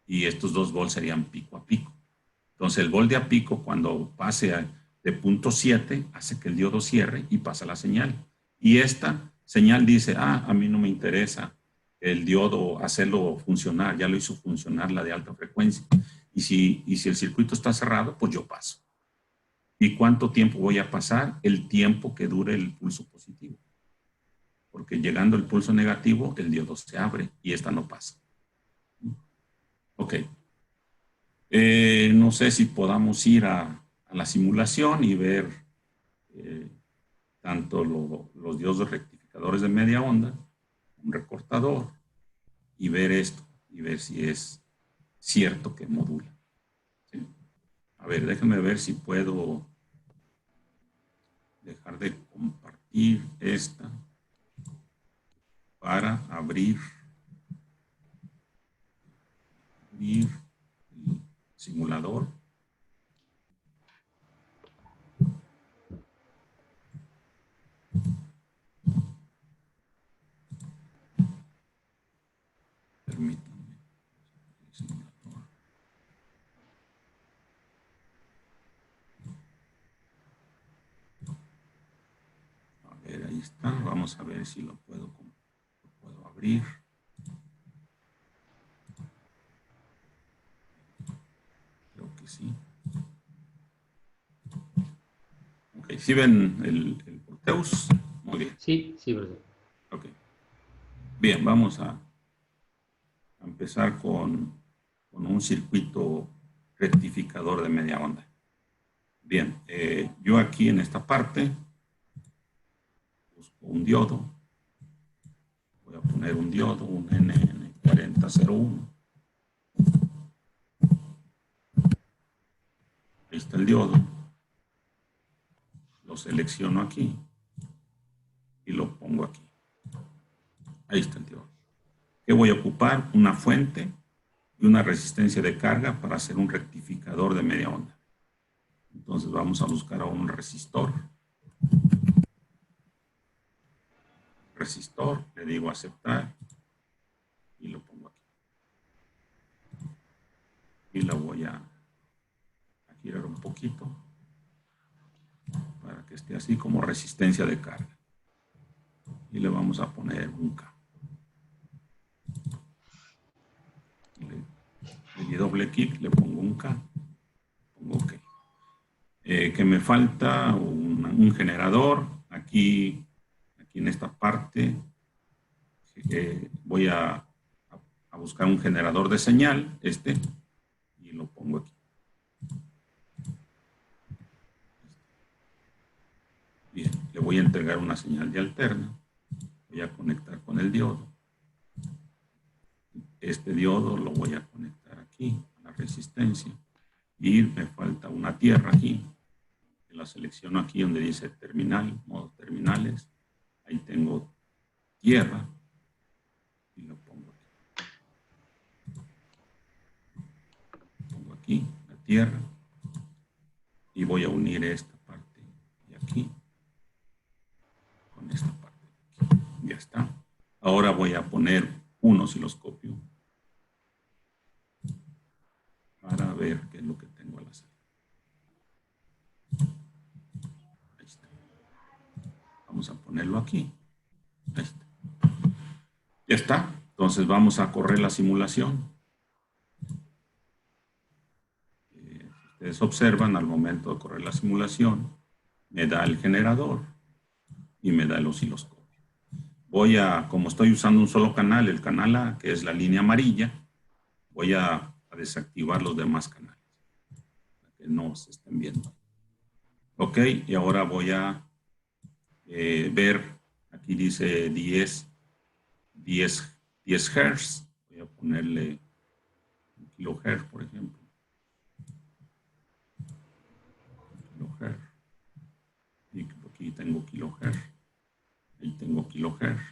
Y estos 2 volts serían pico a pico. Entonces el volt de a pico, cuando pase de 0.7, hace que el diodo cierre y pasa la señal. Y esta señal dice, a mí no me interesa el diodo hacerlo funcionar, ya lo hizo funcionar la de alta frecuencia. Y si el circuito está cerrado, pues yo paso. ¿Y cuánto tiempo voy a pasar? El tiempo que dure el pulso positivo. Porque llegando el pulso negativo, el diodo se abre y esta no pasa. Ok. No sé si podamos ir a la simulación y ver tanto los diodos rectificadores de media onda, un recortador, y ver esto, y ver si es cierto que modula. ¿Sí? A ver, déjenme ver si puedo dejar de compartir esta para abrir el simulador. Permítanme. El simulador. está. Vamos a ver si lo puedo abrir. Creo que sí. Ok, ¿sí ven el Proteus? Muy bien. Sí, sí, profesor. Ok. Bien, vamos a empezar con un circuito rectificador de media onda. Bien, yo aquí en esta parte busco un diodo. Voy a poner un diodo, un NN4001. Ahí está el diodo. Lo selecciono aquí y lo pongo aquí. Ahí está el diodo. ¿Qué voy a ocupar? Una fuente y una resistencia de carga para hacer un rectificador de media onda. Entonces vamos a buscar a un resistor. Resistor, le digo aceptar y lo pongo aquí. Y la voy a girar un poquito para que esté así como resistencia de carga. Y le vamos a poner un K. Le di doble clic, le pongo un K. Pongo OK. Que me falta un generador. Aquí en esta parte voy a buscar un generador de señal, y lo pongo aquí. Bien, le voy a entregar una señal de alterna. Voy a conectar con el diodo. Este diodo lo voy a conectar aquí, a la resistencia. Y me falta una tierra aquí. La selecciono aquí donde dice terminal, modo terminales. Ahí tengo tierra. Y lo pongo aquí. Pongo aquí la tierra. Y voy a unir esta parte de aquí con esta parte de aquí. Ya está. Ahora voy a poner un osciloscopio para ver qué es lo que tengo al hacer. Ahí está. Vamos a ponerlo aquí. Ahí está. Ya está. Entonces vamos a correr la simulación. Ustedes observan al momento de correr la simulación, me da el generador y me da el osciloscopio. Voy a, como estoy usando un solo canal, el canal A, que es la línea amarilla, voy a desactivar los demás canales para que no se estén viendo. Ok, y ahora voy a ver, aquí dice 10 Hz. Voy a ponerle un kilohertz, por ejemplo. Kilohertz. Y aquí tengo kilohertz. Ahí tengo kilohertz.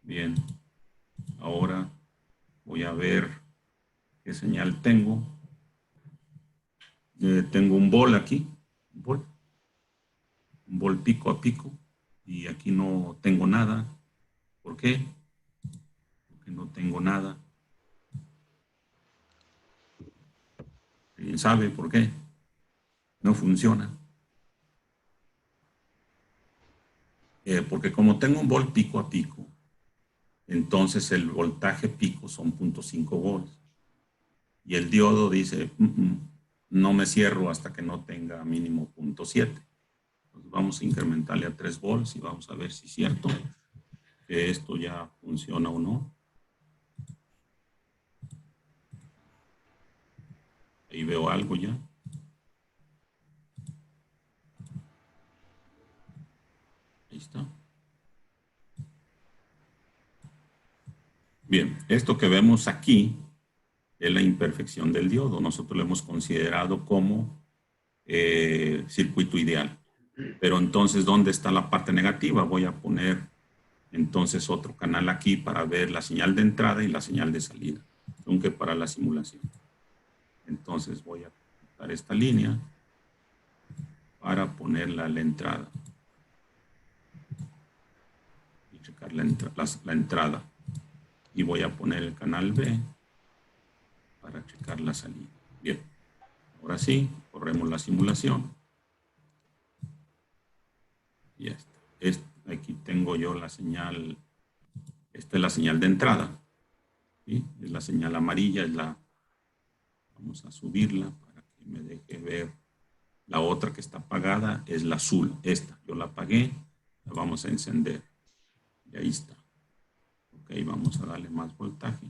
Bien. Ahora voy a ver qué señal tengo. Tengo un vol aquí. Un vol pico a pico. Y aquí no tengo nada. ¿Por qué? Porque no tengo nada. ¿Alguien sabe por qué? No funciona. Porque como tengo un volt pico a pico, entonces el voltaje pico son 0.5 volts. Y el diodo dice, no me cierro hasta que no tenga mínimo 0.7. Entonces vamos a incrementarle a 3 volts y vamos a ver si es cierto que esto ya funciona o no. Ahí veo algo ya. Ahí está. Bien, esto que vemos aquí es la imperfección del diodo. Nosotros lo hemos considerado como circuito ideal. Pero entonces, ¿dónde está la parte negativa? Voy a poner entonces otro canal aquí para ver la señal de entrada y la señal de salida, aunque para la simulación. Entonces voy a quitar esta línea para ponerla a la entrada. Y checar la entrada. Y voy a poner el canal B para checar la salida. Bien. Ahora sí, corremos la simulación. Ya está. Aquí tengo tengo yo la señal, esta es la señal de entrada, ¿sí? Es la señal amarilla, vamos a subirla para que me deje ver. La otra que está apagada es la azul, esta, yo la apagué, la vamos a encender. Y ahí está. Ok, vamos a darle más voltaje.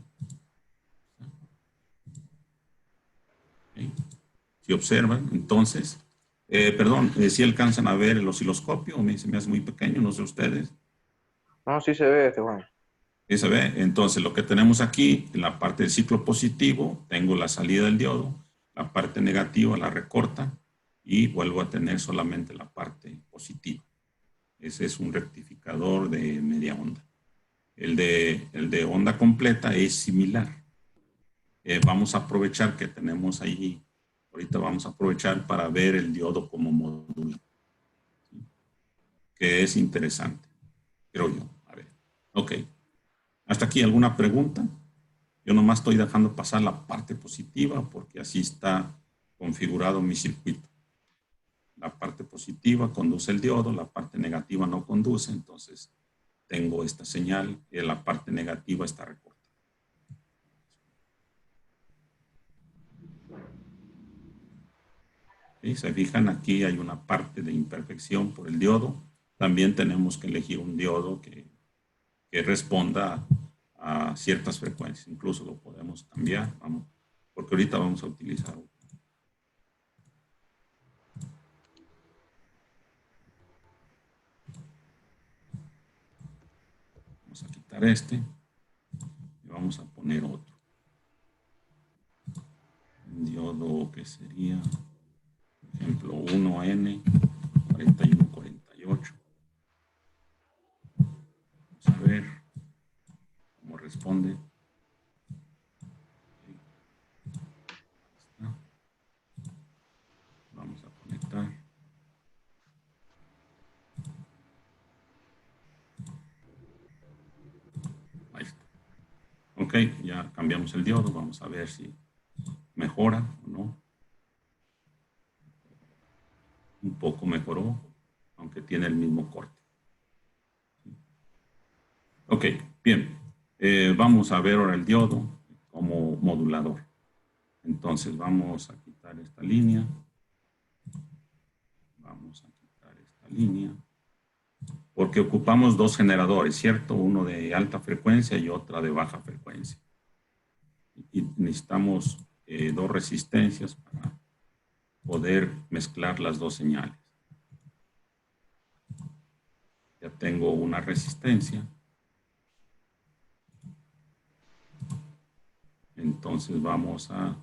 Okay. Si observan, entonces, perdón, si alcanzan a ver el osciloscopio, se me hace muy pequeño, no sé ustedes. No, sí se ve, Juan. ¿Sí se ve? Entonces, lo que tenemos aquí, en la parte del ciclo positivo, tengo la salida del diodo, la parte negativa la recorta y vuelvo a tener solamente la parte positiva. Ese es un rectificador de media onda. El de onda completa es similar. Vamos a aprovechar que tenemos ahí, ahorita vamos a aprovechar para ver el diodo como módulo, ¿sí? Que es interesante, creo yo. A ver, ok. ¿Hasta aquí alguna pregunta? Yo nomás estoy dejando pasar la parte positiva porque así está configurado mi circuito. La parte positiva conduce el diodo, la parte negativa no conduce, entonces tengo esta señal y la parte negativa está recortada. ¿Sí? Se fijan, aquí hay una parte de imperfección por el diodo. También tenemos que elegir un diodo que responda a ciertas frecuencias. Incluso lo podemos cambiar, vamos, porque ahorita vamos a utilizar otro. Vamos a quitar este y vamos a poner otro. Un diodo que sería, por ejemplo, 1N 4148. Vamos a ver cómo responde. Vamos a conectar. Ahí está. Ok, ya cambiamos el diodo. Vamos a ver si mejora o no. Un poco mejoró, aunque tiene el mismo corte. Ok, bien. Vamos a ver ahora el diodo como modulador. Entonces vamos a quitar esta línea. Vamos a quitar esta línea. Porque ocupamos dos generadores, ¿cierto? Uno de alta frecuencia y otra de baja frecuencia. Y necesitamos dos resistencias para poder mezclar las dos señales. Ya tengo una resistencia. Entonces vamos a...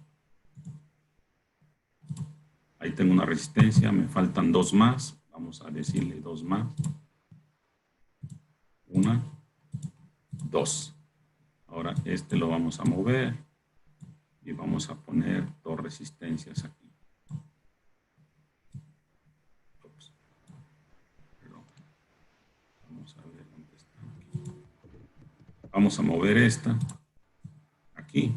Ahí tengo una resistencia, me faltan dos más. Vamos a decirle dos más. Una, dos. Ahora este lo vamos a mover y vamos a poner dos resistencias aquí. Ups. Perdón. Vamos a ver dónde está. Aquí. Vamos a mover esta aquí.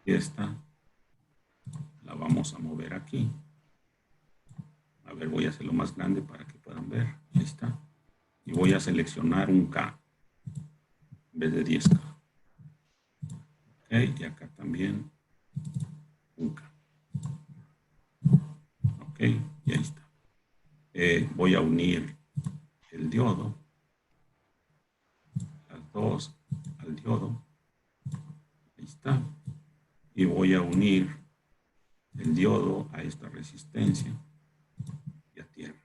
Y esta la vamos a mover aquí. A ver, voy a hacerlo más grande para que puedan ver. Ahí está. Y voy a seleccionar un K en vez de 10K. Ok, y acá también un K. Ok, y ahí está. Voy a unir el diodo, las dos al diodo. Ahí está. Y voy a unir el diodo a esta resistencia y a tierra.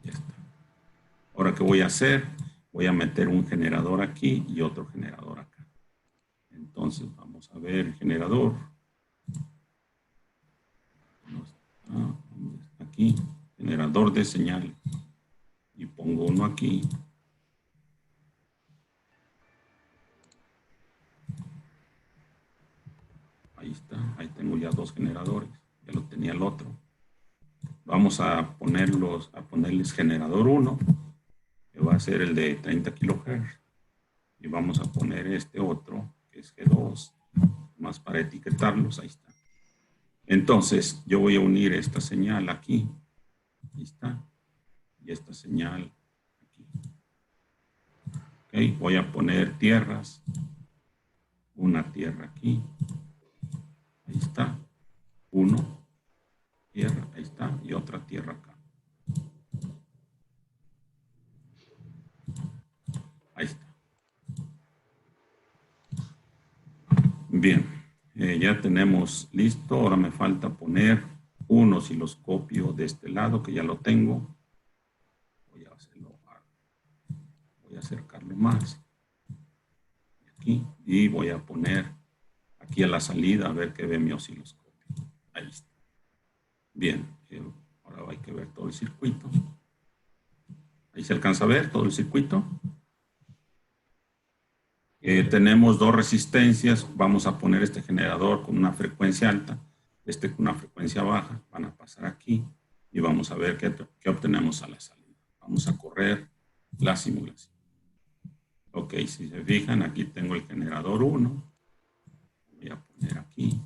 Ya está. Ahora, ¿qué voy a hacer? Voy a meter un generador aquí y otro generador acá. Entonces, vamos a ver el generador. Aquí, generador de señal. Y pongo uno aquí. Ahí está, ahí tengo ya dos generadores. Ya lo tenía el otro. Vamos a ponerles generador 1, que va a ser el de 30 kHz. Y vamos a poner este otro, que es G2, más para etiquetarlos, ahí está. Entonces, yo voy a unir esta señal aquí. Ahí está. y esta señal aquí. Ok, voy a poner tierras. Una tierra aquí. Ahí está. Uno. Tierra, ahí está. Y otra tierra acá. Ahí está. Bien. Ya tenemos listo. Ahora me falta poner un osciloscopio de este lado, que ya lo tengo. Voy a hacerlo. Voy a acercarlo más. Aquí. Y voy a poner aquí a la salida a ver qué ve mi osciloscopio. Ahí está. Bien. Ahora hay que ver todo el circuito. Ahí se alcanza a ver todo el circuito. Tenemos dos resistencias. Vamos a poner este generador con una frecuencia alta, este con una frecuencia baja. Van a pasar aquí y vamos a ver qué obtenemos a la salida. Vamos a correr la simulación. Ok, si se fijan, aquí tengo el generador 1. Voy a poner aquí.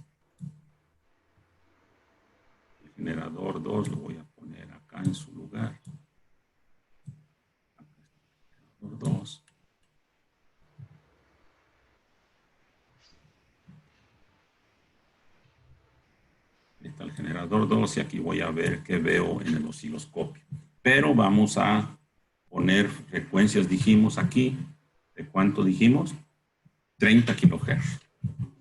El generador 2 lo voy a poner acá en su lugar. Acá está el generador 2. Está el generador 2 y aquí voy a ver qué veo en el osciloscopio. Pero vamos a poner frecuencias, dijimos aquí. ¿De cuánto dijimos? 30 kilohertz.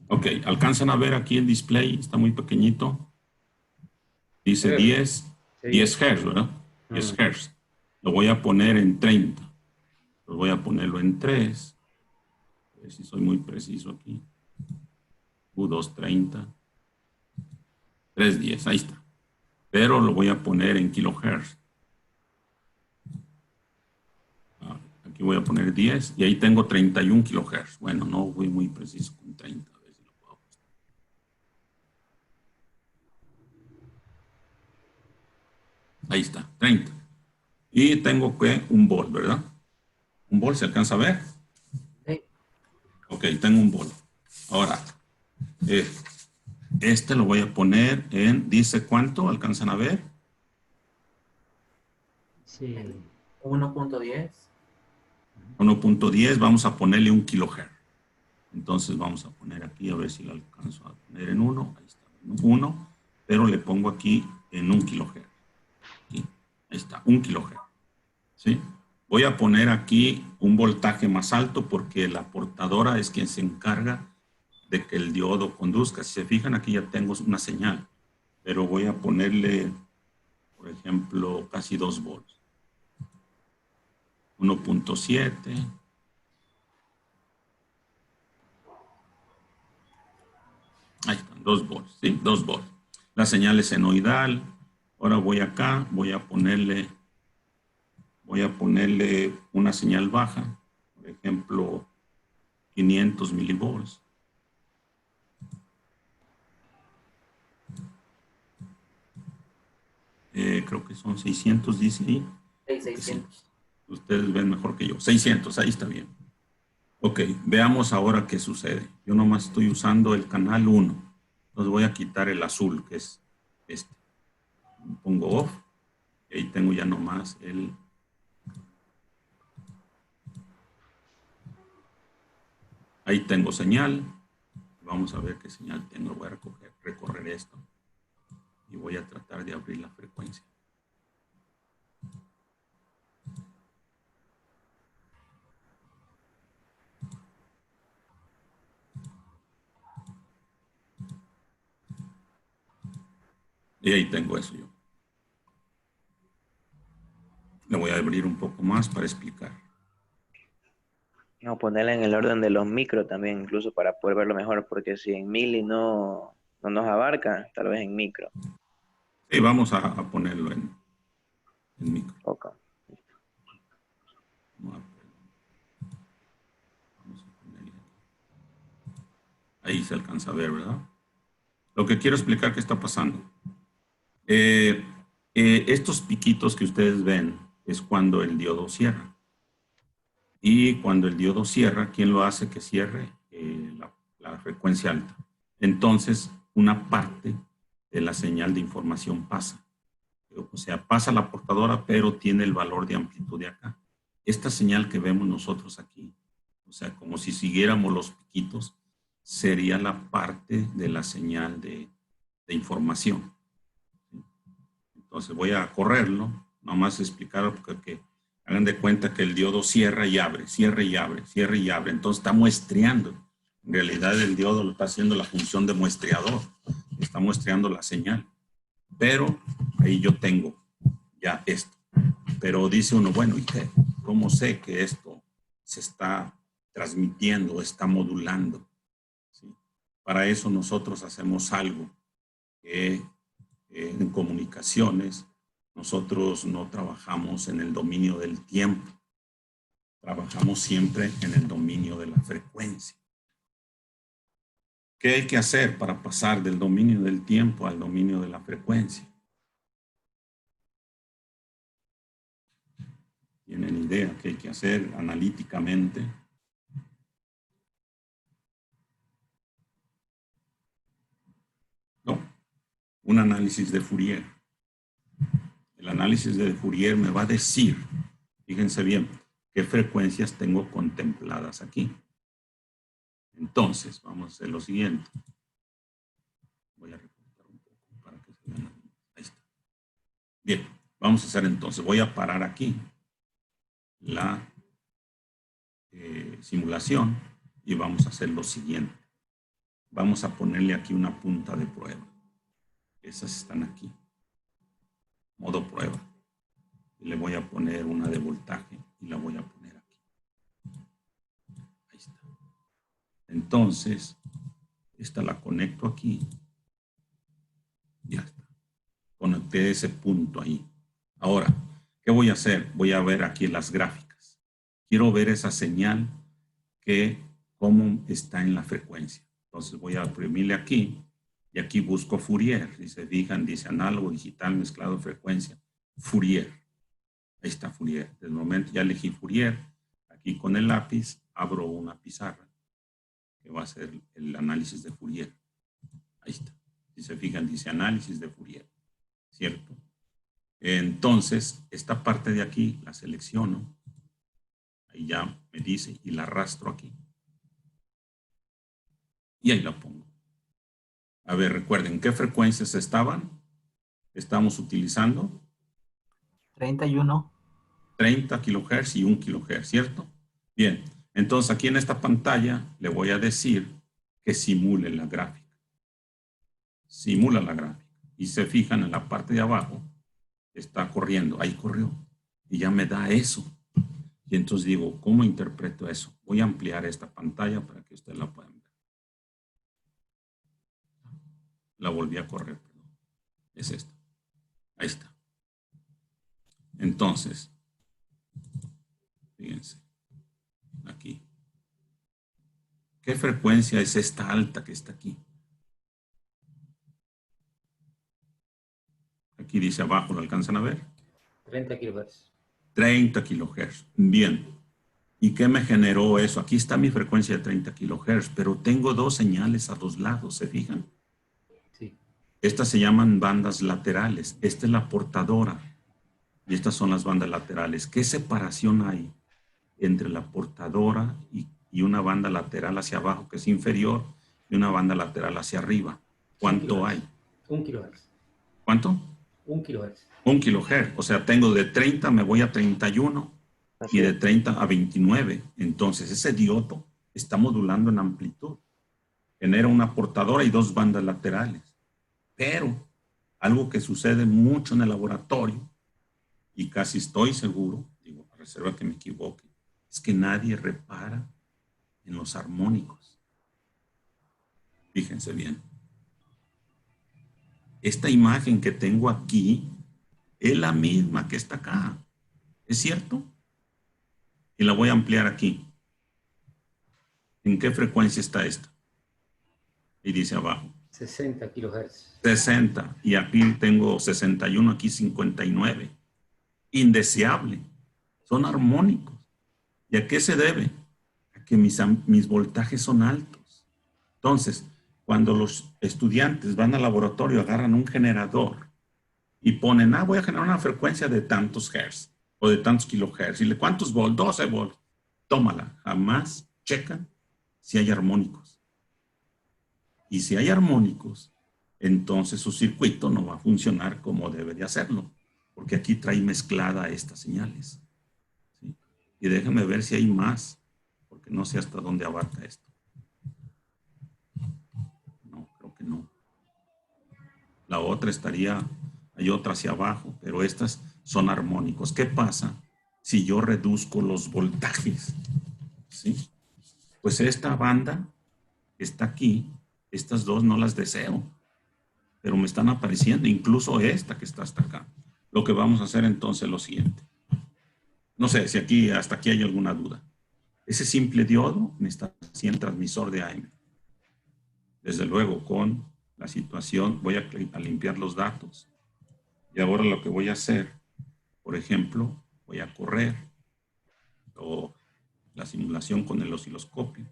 Ok, alcanzan a ver aquí el display, está muy pequeñito. Dice 10 Hz, ¿verdad? 10 Hz. Lo voy a poner en 30. Lo voy a ponerlo en 3. A ver si soy muy preciso aquí. U230. 310, ahí está. Pero lo voy a poner en kilohertz. Aquí voy a poner 10 y ahí tengo 31 kilohertz. Bueno, no voy muy preciso con 30. A ver si lo puedo ajustar. Ahí está, 30. Y tengo que un volt, ¿verdad? ¿Un volt se alcanza a ver? Sí. Ok, tengo un volt. Ahora, este lo voy a poner en, ¿dice cuánto? ¿Alcanzan a ver? Sí. 1.10. 1.10, vamos a ponerle un kilohertz. Entonces vamos a poner aquí, a ver si lo alcanzo a poner en 1. Ahí está, 1, pero le pongo aquí en 1 kilohertz. Aquí, ahí está, 1 kilohertz. ¿Sí? Voy a poner aquí un voltaje más alto porque la portadora es quien se encarga de que el diodo conduzca. Si se fijan, aquí ya tengo una señal, pero voy a ponerle, por ejemplo, casi 2 volts. 1.7. Ahí están, 2 volts, ¿sí? 2 volts. La señal es senoidal. Ahora voy acá, voy a ponerle una señal baja, por ejemplo, 500 milivolts. Creo que son 600, dice ahí. 600. Ustedes ven mejor que yo. 600, ahí está bien. Ok, veamos ahora qué sucede. Yo nomás estoy usando el canal 1. Entonces voy a quitar el azul, que es este. Pongo off. Y ahí tengo ya nomás el... Ahí tengo señal. Vamos a ver qué señal tengo. Voy a recorrer esto. Y voy a tratar de abrir la frecuencia. Y ahí tengo eso yo. Le voy a abrir un poco más para explicar. No, ponerla en el orden de los micros también, incluso para poder verlo mejor, porque si en mili no nos abarca, tal vez en micro. Sí, vamos a ponerlo en micro. Ok. Vamos a ponerle aquí. Ahí se alcanza a ver, ¿verdad? Lo que quiero explicar qué está pasando. Estos piquitos que ustedes ven es cuando el diodo cierra. Y cuando el diodo cierra, ¿quién lo hace que cierre? La frecuencia alta. Entonces, una parte de la señal de información pasa. O sea, pasa la portadora, pero tiene el valor de amplitud de acá. Esta señal que vemos nosotros aquí, o sea, como si siguiéramos los piquitos, sería la parte de la señal de información. Entonces voy a correrlo, nomás explicarlo porque hagan de cuenta que el diodo cierra y abre, cierra y abre, cierra y abre. Entonces está muestreando. En realidad el diodo lo está haciendo la función de muestreador. Está muestreando la señal. Pero ahí yo tengo ya esto. Pero dice uno, bueno, ¿y qué? ¿Cómo sé que esto se está transmitiendo, está modulando? ¿Sí? Para eso nosotros hacemos algo que en comunicaciones nosotros no trabajamos en el dominio del tiempo. Trabajamos siempre en el dominio de la frecuencia. ¿Qué hay que hacer para pasar del dominio del tiempo al dominio de la frecuencia? ¿Tienen idea qué hay que hacer analíticamente? No, un análisis de Fourier. El análisis de Fourier me va a decir, fíjense bien, qué frecuencias tengo contempladas aquí. Entonces, vamos a hacer lo siguiente. Voy a recortar un poco para que se vean. Ahí está. Bien, vamos a hacer entonces, voy a parar aquí la simulación y vamos a hacer lo siguiente. Vamos a ponerle aquí una punta de prueba. Esas están aquí. Modo prueba. Y le voy a poner una de voltaje y la voy a poner aquí. Ahí está. Entonces, esta la conecto aquí. Ya está. Conecté ese punto ahí. Ahora, ¿qué voy a hacer? Voy a ver aquí las gráficas. Quiero ver esa señal que cómo está en la frecuencia. Entonces voy a oprimirle aquí y aquí busco Fourier. Si se fijan, dice análogo, digital, mezclado, frecuencia. Fourier. Ahí está Fourier. Del momento ya elegí Fourier. Aquí con el lápiz abro una pizarra que va a ser el análisis de Fourier. Ahí está. Si se fijan, dice análisis de Fourier. ¿Cierto? Entonces, esta parte de aquí la selecciono. Ahí ya me dice y la arrastro aquí. Y ahí la pongo. A ver, recuerden, ¿qué frecuencias estamos utilizando? 31. 30 kilohertz y 1 kilohertz, ¿cierto? Bien, entonces aquí en esta pantalla le voy a decir que simule la gráfica. Simula la gráfica. Y se fijan en la parte de abajo, está corriendo, ahí corrió. Y ya me da eso. Y entonces digo, ¿cómo interpreto eso? Voy a ampliar esta pantalla para que ustedes la puedan ver. La volví a correr, perdón. Es esta. Ahí está. Entonces, fíjense, aquí. ¿Qué frecuencia es esta alta que está aquí? Aquí dice abajo, ¿lo alcanzan a ver? 30 kilohertz. 30 kilohertz. Bien. ¿Y qué me generó eso? Aquí está mi frecuencia de 30 kilohertz, pero tengo dos señales a dos lados, ¿se fijan? Sí. Estas se llaman bandas laterales. Esta es la portadora y estas son las bandas laterales. ¿Qué separación hay entre la portadora y una banda lateral hacia abajo que es inferior y una banda lateral hacia arriba? ¿Cuánto hay? 1 kilohertz. ¿Cuánto? 1 kilohertz. 1 kilohertz. O sea, tengo de 30 me voy a 31 y de 30 a 29. Entonces, ese diodo está modulando en amplitud. Genera una portadora y dos bandas laterales. Pero algo que sucede mucho en el laboratorio, y casi estoy seguro, digo, a reserva que me equivoque, es que nadie repara en los armónicos. Fíjense bien. Esta imagen que tengo aquí es la misma que está acá. ¿Es cierto? Y la voy a ampliar aquí. ¿En qué frecuencia está esta? Y dice abajo. 60 kilohertz. 60. Y aquí tengo 61, aquí 59. Indeseable. Son armónicos. ¿Y a qué se debe? A que mis voltajes son altos. Entonces, cuando los estudiantes van al laboratorio, agarran un generador y ponen, voy a generar una frecuencia de tantos hertz o de tantos kilohertz. Y le, ¿cuántos volts? 12 volts. Tómala. Jamás checan si hay armónicos. Y si hay armónicos, entonces su circuito no va a funcionar como debe de hacerlo, porque aquí trae mezclada estas señales. ¿Sí? Y déjenme ver si hay más, porque no sé hasta dónde abarca esto. No, creo que no. La otra estaría, hay otra hacia abajo, pero estas son armónicos. ¿Qué pasa si yo reduzco los voltajes? ¿Sí? Pues esta banda está aquí, estas dos no las deseo, pero me están apareciendo, incluso esta que está hasta acá. Lo que vamos a hacer entonces es lo siguiente. No sé si aquí, hasta aquí hay alguna duda. Ese simple diodo me está haciendo transmisor de AM. Desde luego, con la situación, voy a limpiar los datos. Y ahora lo que voy a hacer, por ejemplo, voy a correr la simulación con el osciloscopio.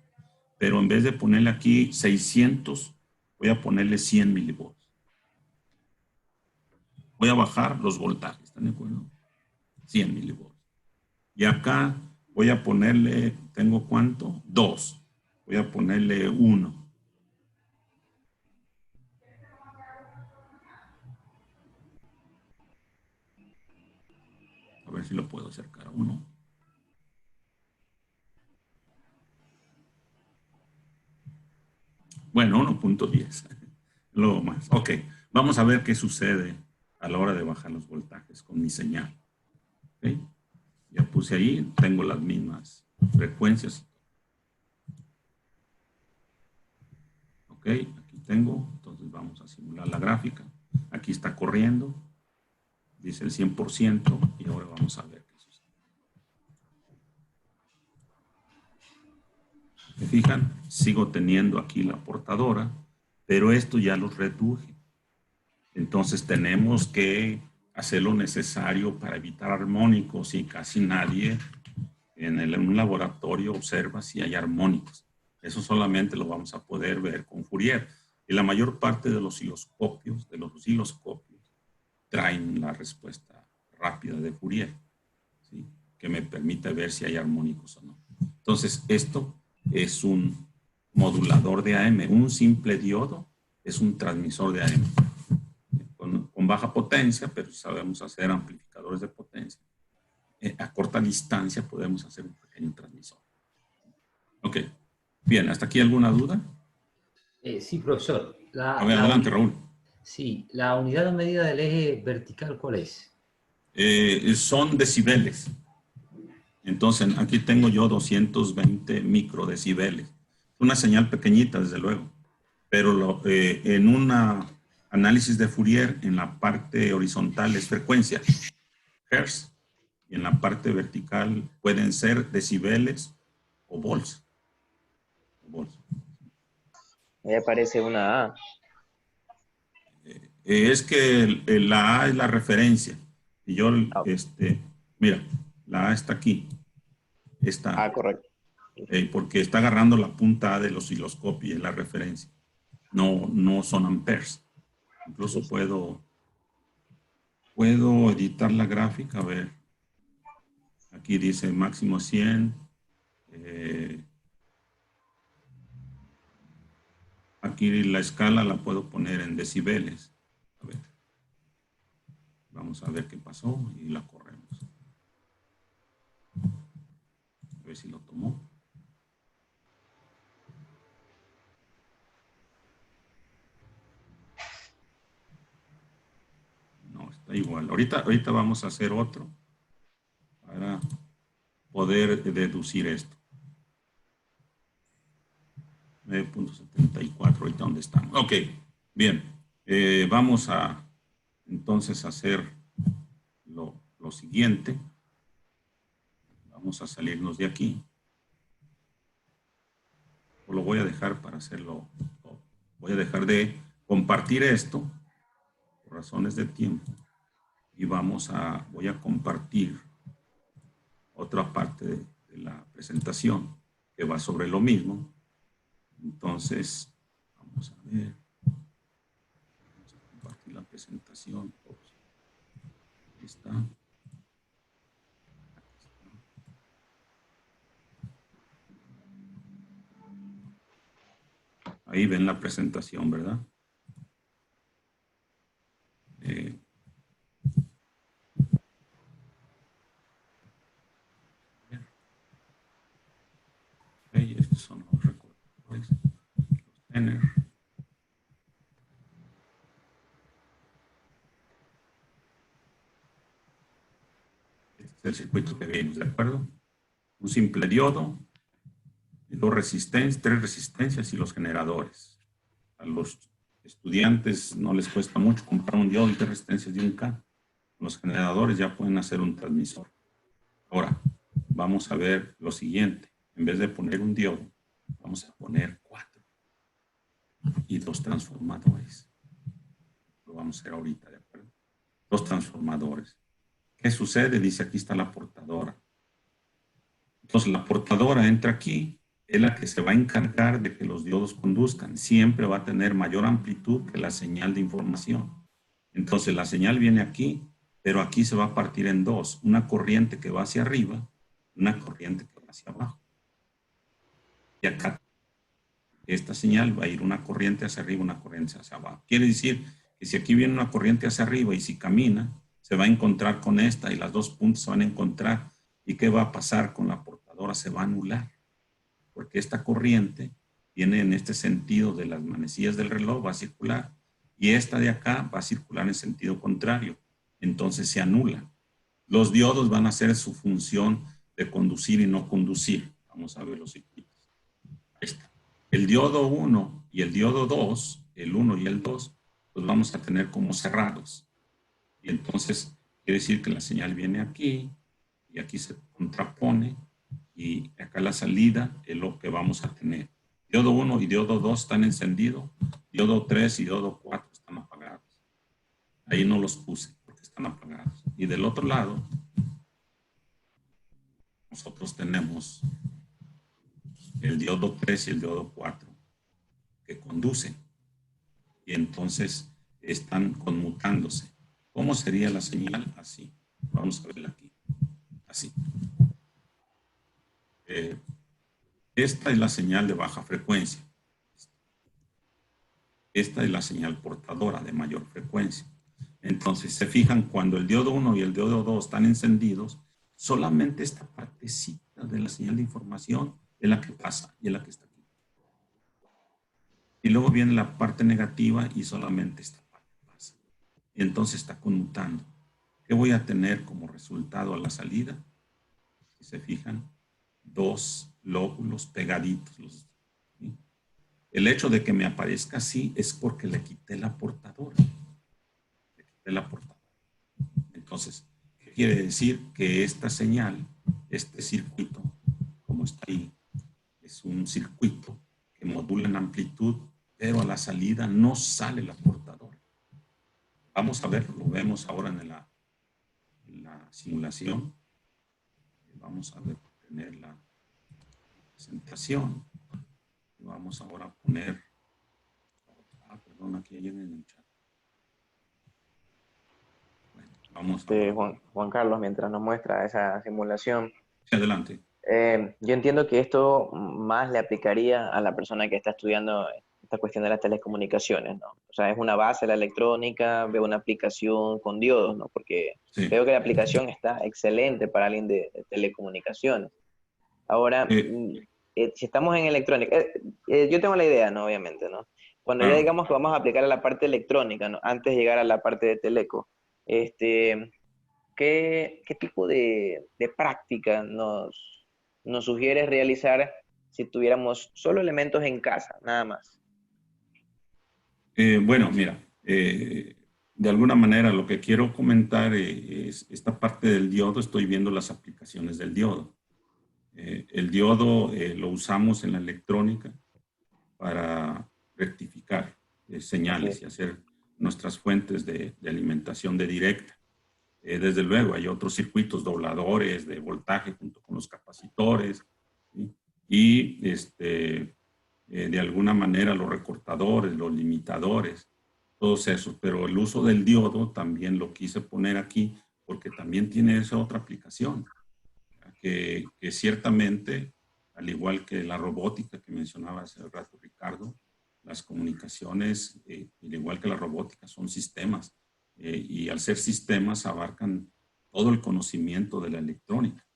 Pero en vez de ponerle aquí 600, voy a ponerle 100 milivolts. Voy a bajar los voltajes, ¿están de acuerdo? 100 milivolts. Y acá voy a ponerle, ¿tengo cuánto? 2. Voy a ponerle 1. A ver si lo puedo acercar a 1. Bueno, 1.10. Luego más. Ok, vamos a ver qué sucede a la hora de bajar los voltajes con mi señal. ¿Okay? Ya puse ahí, tengo las mismas frecuencias. Ok, aquí tengo, entonces vamos a simular la gráfica. Aquí está corriendo, dice el 100%, y ahora vamos a ver qué sucede. ¿Se fijan? Sigo teniendo aquí la portadora, pero esto ya lo reduje. Entonces tenemos que hacer lo necesario para evitar armónicos y casi nadie en un laboratorio observa si hay armónicos. Eso solamente lo vamos a poder ver con Fourier. Y la mayor parte de los osciloscopios, traen la respuesta rápida de Fourier, ¿sí? Que me permite ver si hay armónicos o no. Entonces, esto es un modulador de AM. Un simple diodo es un transmisor de AM. Con baja potencia, pero si sabemos hacer amplificadores de potencia, a corta distancia podemos hacer un pequeño transmisor. Ok. Bien, ¿hasta aquí alguna duda? Sí, profesor. A ver, adelante, Raúl. Sí, la unidad de medida del eje vertical, ¿cuál es? Son decibeles. Entonces, aquí tengo yo 220 microdecibeles. Una señal pequeñita, desde luego. Pero en un análisis de Fourier, en la parte horizontal es frecuencia, hertz. Y en la parte vertical pueden ser decibeles o volts. Ahí aparece una A. Es que la A es la referencia. Y yo, mira, la A está aquí. Está, Correcto. porque está agarrando la punta A del osciloscopio y es la referencia. No son amperes. Incluso puedo editar la gráfica. A ver. Aquí dice máximo 100. Aquí la escala la puedo poner en decibeles. A ver. Vamos a ver qué pasó y la corremos. A ver si lo tomó. No, está igual. Ahorita vamos a hacer otro para poder deducir esto. 9.74, ahorita dónde estamos. Ok, bien. Vamos a entonces hacer lo siguiente. Vamos a salirnos de aquí. O lo voy a dejar para hacerlo. Voy a dejar de compartir esto por razones de tiempo. Y voy a compartir otra parte de la presentación que va sobre lo mismo. Entonces, vamos a ver. Vamos a compartir la presentación. está. Ahí ven la presentación, ¿verdad? Estos son los recortadores, los Zener. Este es el circuito que vimos, ¿de acuerdo? Un simple diodo, tres resistencias y los generadores. A los estudiantes no les cuesta mucho comprar un diodo y 3 resistencias de 1K. Los generadores ya pueden hacer un transmisor. Ahora, vamos a ver lo siguiente. En vez de poner un diodo, vamos a poner 4 y 2 transformadores. Lo vamos a hacer ahorita, ¿de acuerdo? 2 transformadores. ¿Qué sucede? Dice, aquí está la portadora. Entonces, la portadora entra aquí, es la que se va a encargar de que los diodos conduzcan. Siempre va a tener mayor amplitud que la señal de información. Entonces, la señal viene aquí, pero aquí se va a partir en 2. Una corriente que va hacia arriba, una corriente que va hacia abajo. Y acá, esta señal va a ir una corriente hacia arriba, una corriente hacia abajo. Quiere decir que si aquí viene una corriente hacia arriba y si camina, se va a encontrar con esta y las 2 puntas se van a encontrar. ¿Y qué va a pasar con la portadora? Se va a anular. Porque esta corriente viene en este sentido de las manecillas del reloj, va a circular. Y esta de acá va a circular en sentido contrario. Entonces se anula. Los diodos van a hacer su función de conducir y no conducir. Vamos a ver los circuitos. Ahí está. El diodo 1 y el diodo 2, el 1 y el 2, los vamos a tener como cerrados. Y entonces quiere decir que la señal viene aquí y aquí se contrapone y acá la salida es lo que vamos a tener. Diodo 1 y diodo 2 están encendidos, diodo 3 y diodo 4 están apagados. Ahí no los puse porque están apagados. Y del otro lado, nosotros tenemos el diodo 3 y el diodo 4 que conducen. Y entonces están conmutándose. ¿Cómo sería la señal? Así. Vamos a verla aquí. Así. Esta es la señal de baja frecuencia. Esta es la señal portadora de mayor frecuencia. Entonces, se fijan, cuando el diodo 1 y el diodo 2 están encendidos, solamente esta partecita de la señal de información es la que pasa y es la que está aquí. Y luego viene la parte negativa y solamente esta parte pasa. Y entonces está conmutando. ¿Qué voy a tener como resultado a la salida? Si se fijan, 2 lóbulos pegaditos. ¿Sí? El hecho de que me aparezca así es porque le quité la portadora. Le quité la portadora. Entonces, ¿qué quiere decir? Que esta señal, este circuito, como está ahí, es un circuito que modula en amplitud, pero a la salida no sale la portadora. Vamos a ver, lo vemos ahora en la simulación. Vamos a ver, tener la presentación. Vamos ahora a poner, perdón, aquí hay en el chat. Bueno, vamos a... Juan Carlos, mientras nos muestra esa simulación. Sí, adelante. Yo entiendo que esto más le aplicaría a la persona que está estudiando esta cuestión de las telecomunicaciones, ¿no? O sea, es una base de la electrónica, veo una aplicación con diodos, ¿no? Porque sí, veo que la aplicación está excelente para alguien de telecomunicaciones. Ahora, si estamos en electrónica, yo tengo la idea, ¿no? Obviamente, ¿no? Cuando ya digamos que vamos a aplicar a la parte electrónica, ¿no? Antes de llegar a la parte de teleco, ¿qué tipo de práctica nos sugieres realizar si tuviéramos solo elementos en casa, nada más? Bueno, mira, de alguna manera lo que quiero comentar es esta parte del diodo. Estoy viendo las aplicaciones del diodo. El diodo lo usamos en la electrónica para rectificar señales y hacer nuestras fuentes de alimentación de directa. Desde luego hay otros circuitos dobladores de voltaje junto con los capacitores, ¿sí? Y de alguna manera los recortadores, los limitadores, todos esos. Pero el uso del diodo también lo quise poner aquí porque también tiene esa otra aplicación, que ciertamente, al igual que la robótica que mencionaba hace rato Ricardo, las comunicaciones, al igual que la robótica, son sistemas, y al ser sistemas abarcan todo el conocimiento de la electrónica.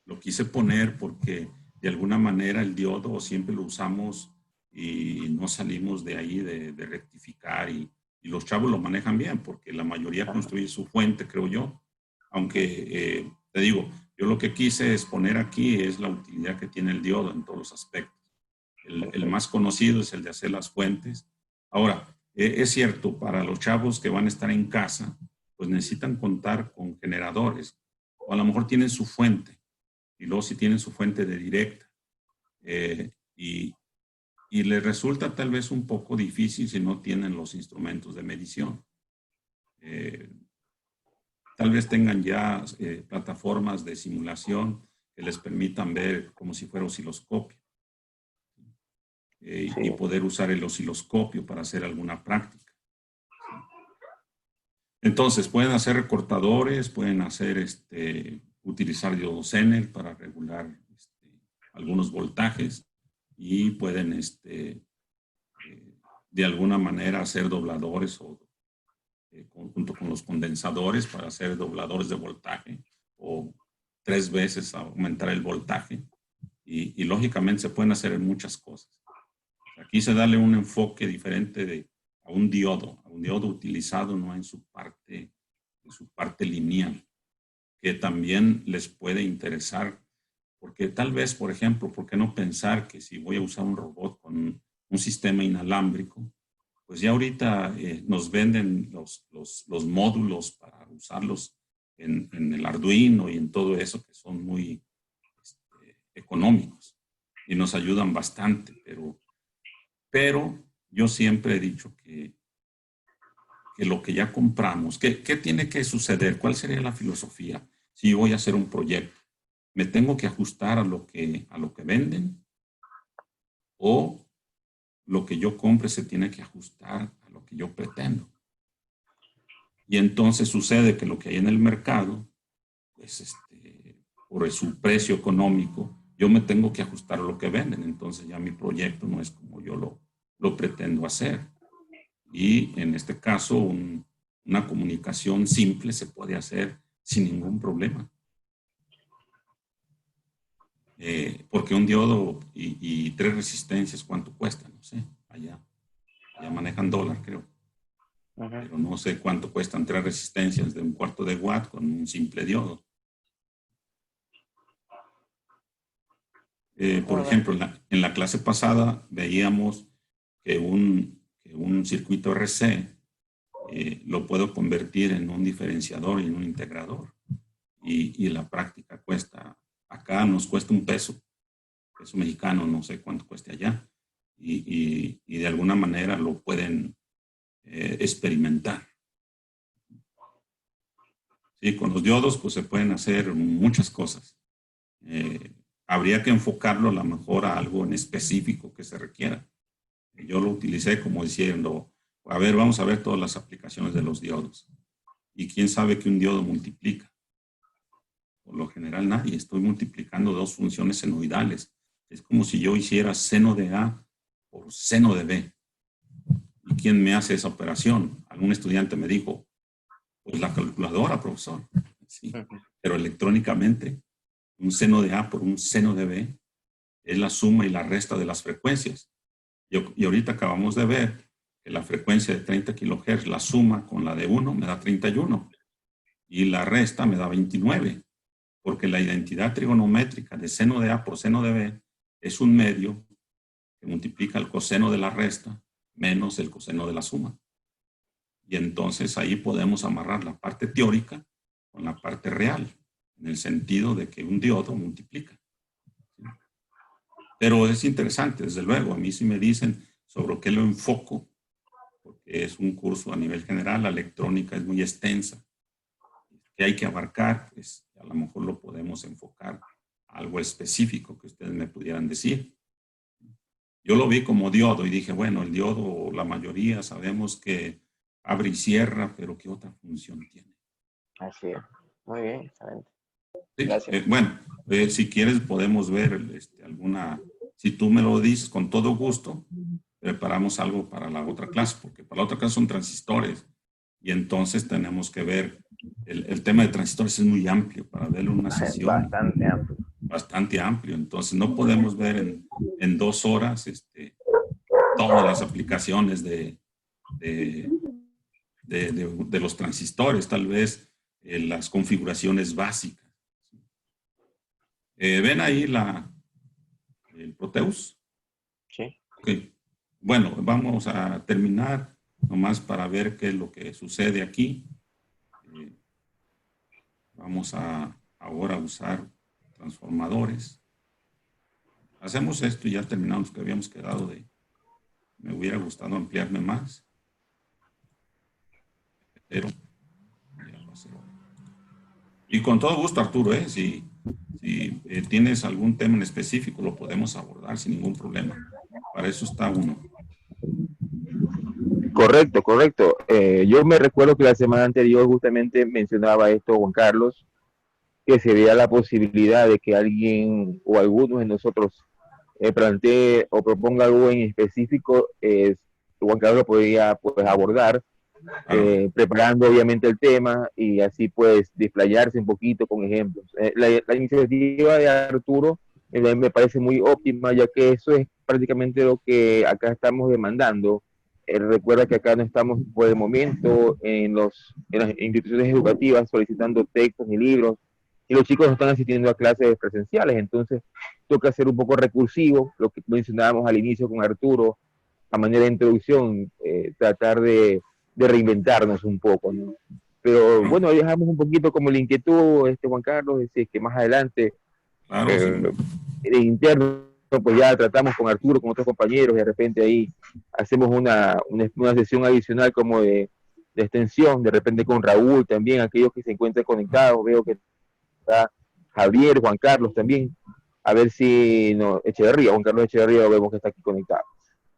Lo quise poner porque de alguna manera el diodo siempre lo usamos y no salimos de ahí de rectificar, y los chavos lo manejan bien porque la mayoría construye su fuente, creo yo. Aunque, te digo, yo lo que quise exponer aquí es la utilidad que tiene el diodo en todos los aspectos. El más conocido es el de hacer las fuentes. Ahora, es cierto, para los chavos que van a estar en casa, pues necesitan contar con generadores, o a lo mejor tienen su fuente, y luego si tienen su fuente de directa, y les resulta tal vez un poco difícil si no tienen los instrumentos de medición. Tal vez tengan ya plataformas de simulación que les permitan ver como si fuera osciloscopio, y poder usar el osciloscopio para hacer alguna práctica. Entonces, pueden hacer recortadores, pueden hacer, utilizar diodos Zener para regular algunos voltajes, y pueden, de alguna manera hacer dobladores junto con los condensadores para hacer dobladores de voltaje, o 3 veces aumentar el voltaje, y lógicamente se pueden hacer en muchas cosas. Aquí se darle un enfoque diferente a un diodo utilizado no en su parte lineal, que también les puede interesar, porque tal vez, por ejemplo, ¿por qué no pensar que si voy a usar un robot con un sistema inalámbrico, pues ya ahorita nos venden los módulos para usarlos en el Arduino y en todo eso, que son muy económicos y nos ayudan bastante, pero yo siempre he dicho que lo que ya compramos, ¿qué tiene que suceder? ¿Cuál sería la filosofía? Si voy a hacer un proyecto, ¿me tengo que ajustar a lo que venden? ¿O lo que yo compre se tiene que ajustar a lo que yo pretendo? Y entonces sucede que lo que hay en el mercado, pues por su precio económico, yo me tengo que ajustar a lo que venden. Entonces ya mi proyecto no es como yo lo pretendo hacer. Y en este caso, una comunicación simple se puede hacer sin ningún problema. Porque un diodo y 3 resistencias, ¿cuánto cuesta? No sé, allá manejan dólar, creo. Pero no sé cuánto cuestan 3 resistencias de 1/4 de watt con un simple diodo. Por ejemplo, en la clase pasada veíamos que un circuito RC lo puedo convertir en un diferenciador y en un integrador. Y la práctica cuesta, acá nos cuesta $1, peso mexicano, no sé cuánto cueste allá. Y de alguna manera lo pueden experimentar. Sí, con los diodos pues se pueden hacer muchas cosas. Habría que enfocarlo a lo mejor a algo en específico que se requiera. Yo lo utilicé como diciendo, a ver, vamos a ver todas las aplicaciones de los diodos. Y quién sabe que un diodo multiplica. Por lo general nadie. Estoy multiplicando 2 funciones senoidales. Es como si yo hiciera seno de A por seno de B. ¿Y quién me hace esa operación? Algún estudiante me dijo, pues la calculadora, profesor. Sí. Pero electrónicamente, un seno de A por un seno de B es la suma y la resta de las frecuencias. Y ahorita acabamos de ver que la frecuencia de 30 kHz, la suma con la de 1 me da 31 y la resta me da 29, porque la identidad trigonométrica de seno de A por seno de B es un medio que multiplica el coseno de la resta menos el coseno de la suma. Y entonces ahí podemos amarrar la parte teórica con la parte real, en el sentido de que un diodo multiplica. Pero es interesante, desde luego. A mí si me dicen sobre qué lo enfoco, porque es un curso a nivel general, la electrónica es muy extensa. ¿Qué hay que abarcar? Pues a lo mejor lo podemos enfocar a algo específico que ustedes me pudieran decir. Yo lo vi como diodo y dije, bueno, el diodo, la mayoría sabemos que abre y cierra, pero ¿qué otra función tiene? Así es. Muy bien, excelente. Sí, Gracias. bueno, si quieres podemos ver alguna, si tú me lo dices con todo gusto, preparamos algo para la otra clase, porque para la otra clase son transistores y entonces tenemos que ver, el tema de transistores es muy amplio para verlo en una sesión Bastante amplio. bastante amplio, entonces no podemos ver en 2 horas todas las aplicaciones de los transistores, tal vez las configuraciones básicas. ¿Ven ahí el Proteus? Sí. Ok. Bueno, vamos a terminar nomás para ver qué es lo que sucede aquí. Vamos a ahora usar transformadores. Hacemos esto y ya terminamos, que habíamos quedado me hubiera gustado ampliarme más, pero ya va a ser hora. Y con todo gusto, Arturo, si tienes algún tema en específico, lo podemos abordar sin ningún problema. Para eso está uno. Correcto, correcto. Yo me recuerdo que la semana anterior justamente mencionaba esto, Juan Carlos, que se vea la posibilidad de que alguien o algunos de nosotros plantee o proponga algo en específico. Juan Carlos podría pues abordar, Claro, preparando obviamente el tema y así pues desplayarse un poquito con ejemplos. La iniciativa de Arturo me parece muy óptima, ya que eso es prácticamente lo que acá estamos demandando. Recuerda que acá no estamos por el momento en las instituciones educativas solicitando textos ni libros, y los chicos no están asistiendo a clases presenciales, entonces toca ser un poco recursivo, lo que mencionábamos al inicio con Arturo, a manera de introducción, tratar de reinventarnos un poco, ¿no? Pero claro, bueno, ahí dejamos un poquito como la inquietud, Juan Carlos, es decir, que más adelante, claro, eh, sí. en interno, pues ya tratamos con Arturo, con otros compañeros, y de repente ahí hacemos una sesión adicional como de extensión, de repente con Raúl también, aquellos que se encuentran conectados, veo que está Javier, Juan Carlos también, a ver si no, Echeverría, Juan Carlos Echeverría, vemos que está aquí conectado.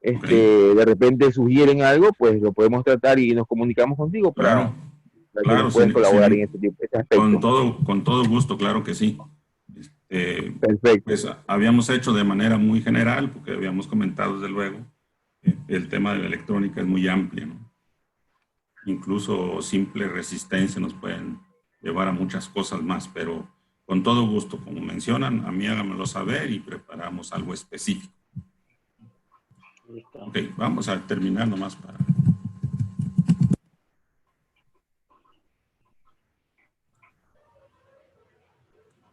Ok, De repente sugieren algo, pues lo podemos tratar y nos comunicamos contigo claro, para que nos claro, puedas colaborar en este aspecto. con todo gusto, claro que sí. Perfecto. Pues habíamos hecho de manera muy general, porque habíamos comentado desde luego, el tema de la electrónica es muy amplio, ¿no? Incluso simple resistencia nos pueden llevar a muchas cosas más, pero con todo gusto, como mencionan, a mí háganmelo saber y preparamos algo específico. Listo. Ok, vamos a terminar nomás para...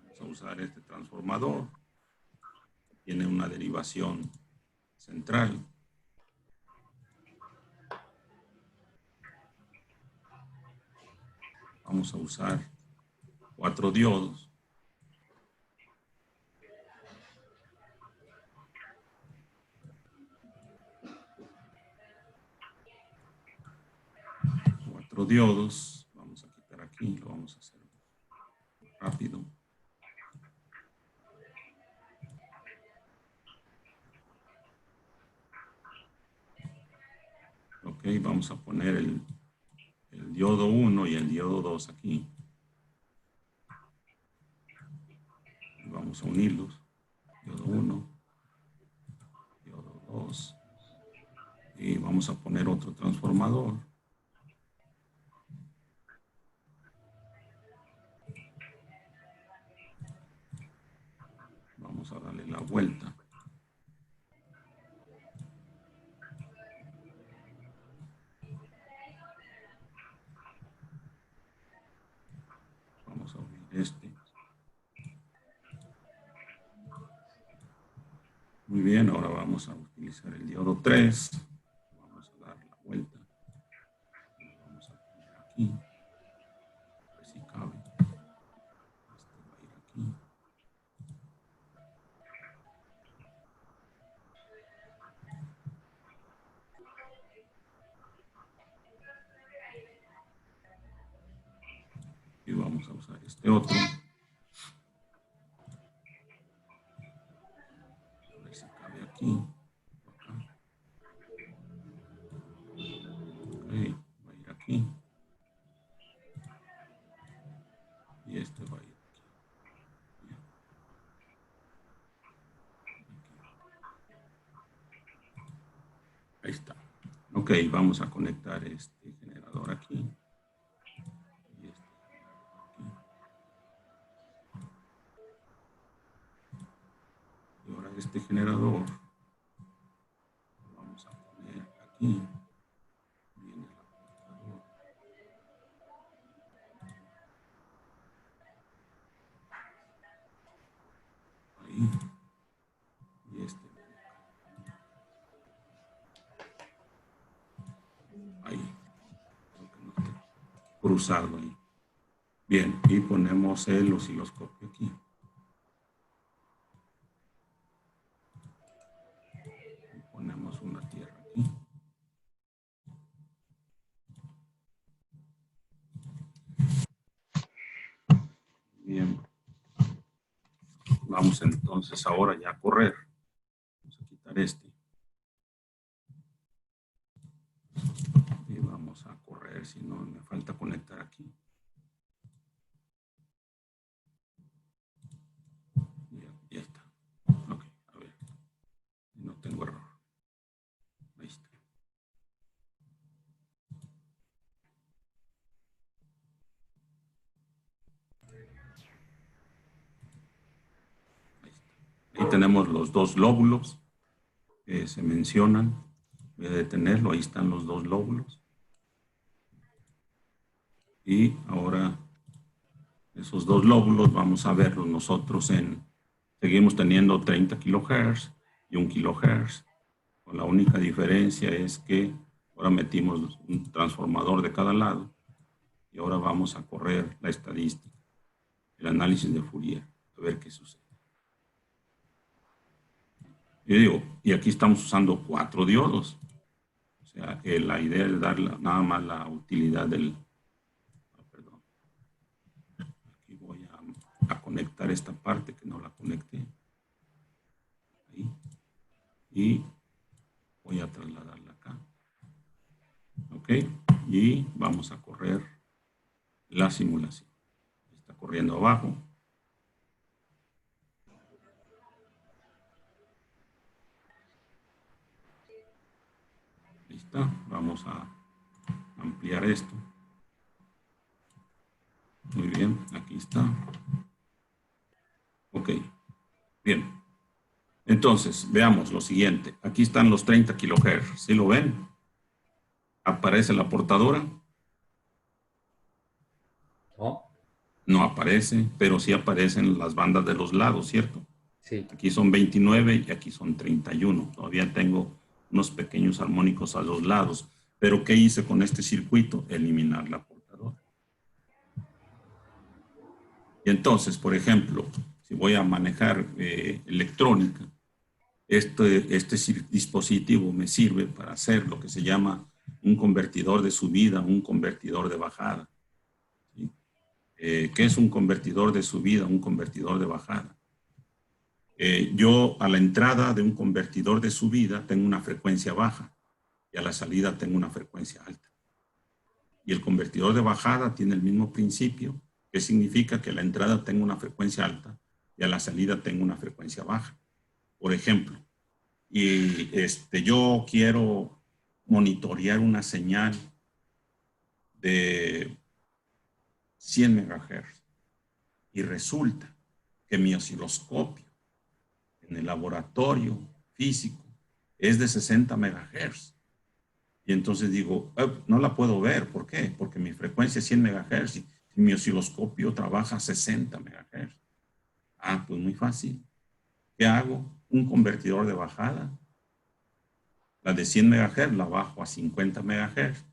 Vamos a usar este transformador. Tiene una derivación central. Vamos a usar 4 diodos. Cuatro diodos. Vamos a quitar aquí, lo vamos a hacer rápido. Ok, vamos a poner el diodo 1 y el diodo 2 aquí. Y vamos a unirlos. Diodo 1, diodo 2. Y vamos a poner otro transformador. Vamos a darle la vuelta. Vamos a unir este. Muy bien, ahora vamos a utilizar el diodo 3. Vamos a dar la vuelta. Y lo vamos a poner aquí. A ver si cabe. Este va a ir aquí. Y vamos a usar este otro. A ver si cabe aquí. Acá. Ok, va a ir aquí. vamos a conectar este generador aquí. Y este aquí. Y ahora este generador lo vamos a poner aquí. Viene el apuntador. Ahí. Y este. Ahí. Creo que no está cruzado ahí. Bien, y ponemos el osciloscopio aquí. Y ponemos una tierra aquí. Bien. Vamos entonces ahora ya a correr. Vamos a quitar este. Y vamos a correr, si no me falta conectar aquí. Ya está. Ok, a ver. No tengo error. Ahí está. Ahí está. Ahí tenemos los dos lóbulos que se mencionan. Voy a detenerlo. Ahí están los dos lóbulos. Y ahora esos dos lóbulos vamos a verlos nosotros seguimos teniendo 30 kilohertz y 1 kilohertz. La única diferencia es que ahora metimos un transformador de cada lado y ahora vamos a correr la estadística, el análisis de Fourier, a ver qué sucede. Y digo, y aquí estamos usando 4 diodos. O sea, la idea es dar nada más la utilidad del... Perdón. Aquí voy a conectar esta parte que no la conecté. Ahí. Y voy a trasladarla acá. Ok. Y vamos a correr la simulación. Está corriendo abajo. Ahí está. Vamos a ampliar esto. Muy bien. Aquí está. Ok. Bien. Entonces, veamos lo siguiente. Aquí están los 30 kilohertz. ¿Sí lo ven? ¿Aparece la portadora? No. No aparece, pero sí aparecen las bandas de los lados, ¿cierto? Sí. Aquí son 29 y aquí son 31. Todavía tengo unos pequeños armónicos a los lados. Pero ¿qué hice con este circuito? Eliminar la portadora. Y entonces, por ejemplo, si voy a manejar electrónica, este dispositivo me sirve para hacer lo que se llama un convertidor de subida, un convertidor de bajada. ¿Sí? ¿Qué es un convertidor de subida, un convertidor de bajada? Yo a la entrada de un convertidor de subida tengo una frecuencia baja y a la salida tengo una frecuencia alta. Y el convertidor de bajada tiene el mismo principio, que significa que a la entrada tengo una frecuencia alta y a la salida tengo una frecuencia baja. Por ejemplo, y yo quiero monitorear una señal de 100 MHz y resulta que mi osciloscopio en el laboratorio físico es de 60 MHz. Y entonces digo, no la puedo ver. ¿Por qué? Porque mi frecuencia es 100 MHz y mi osciloscopio trabaja a 60 MHz. Ah, pues muy fácil. ¿Qué hago? Un convertidor de bajada. La de 100 MHz la bajo a 50 MHz,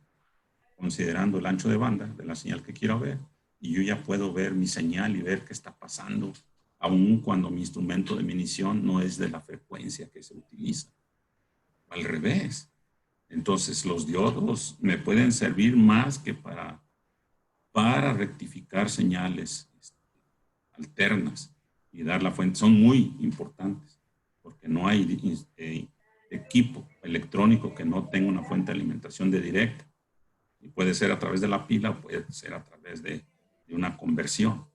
considerando el ancho de banda de la señal que quiero ver. Y yo ya puedo ver mi señal y ver qué está pasando, aun cuando mi instrumento de medición no es de la frecuencia que se utiliza. Al revés. Entonces, los diodos me pueden servir más que para rectificar señales alternas y dar la fuente. Son muy importantes porque no hay equipo electrónico que no tenga una fuente de alimentación de directa. Y puede ser a través de la pila o puede ser a través de una conversión.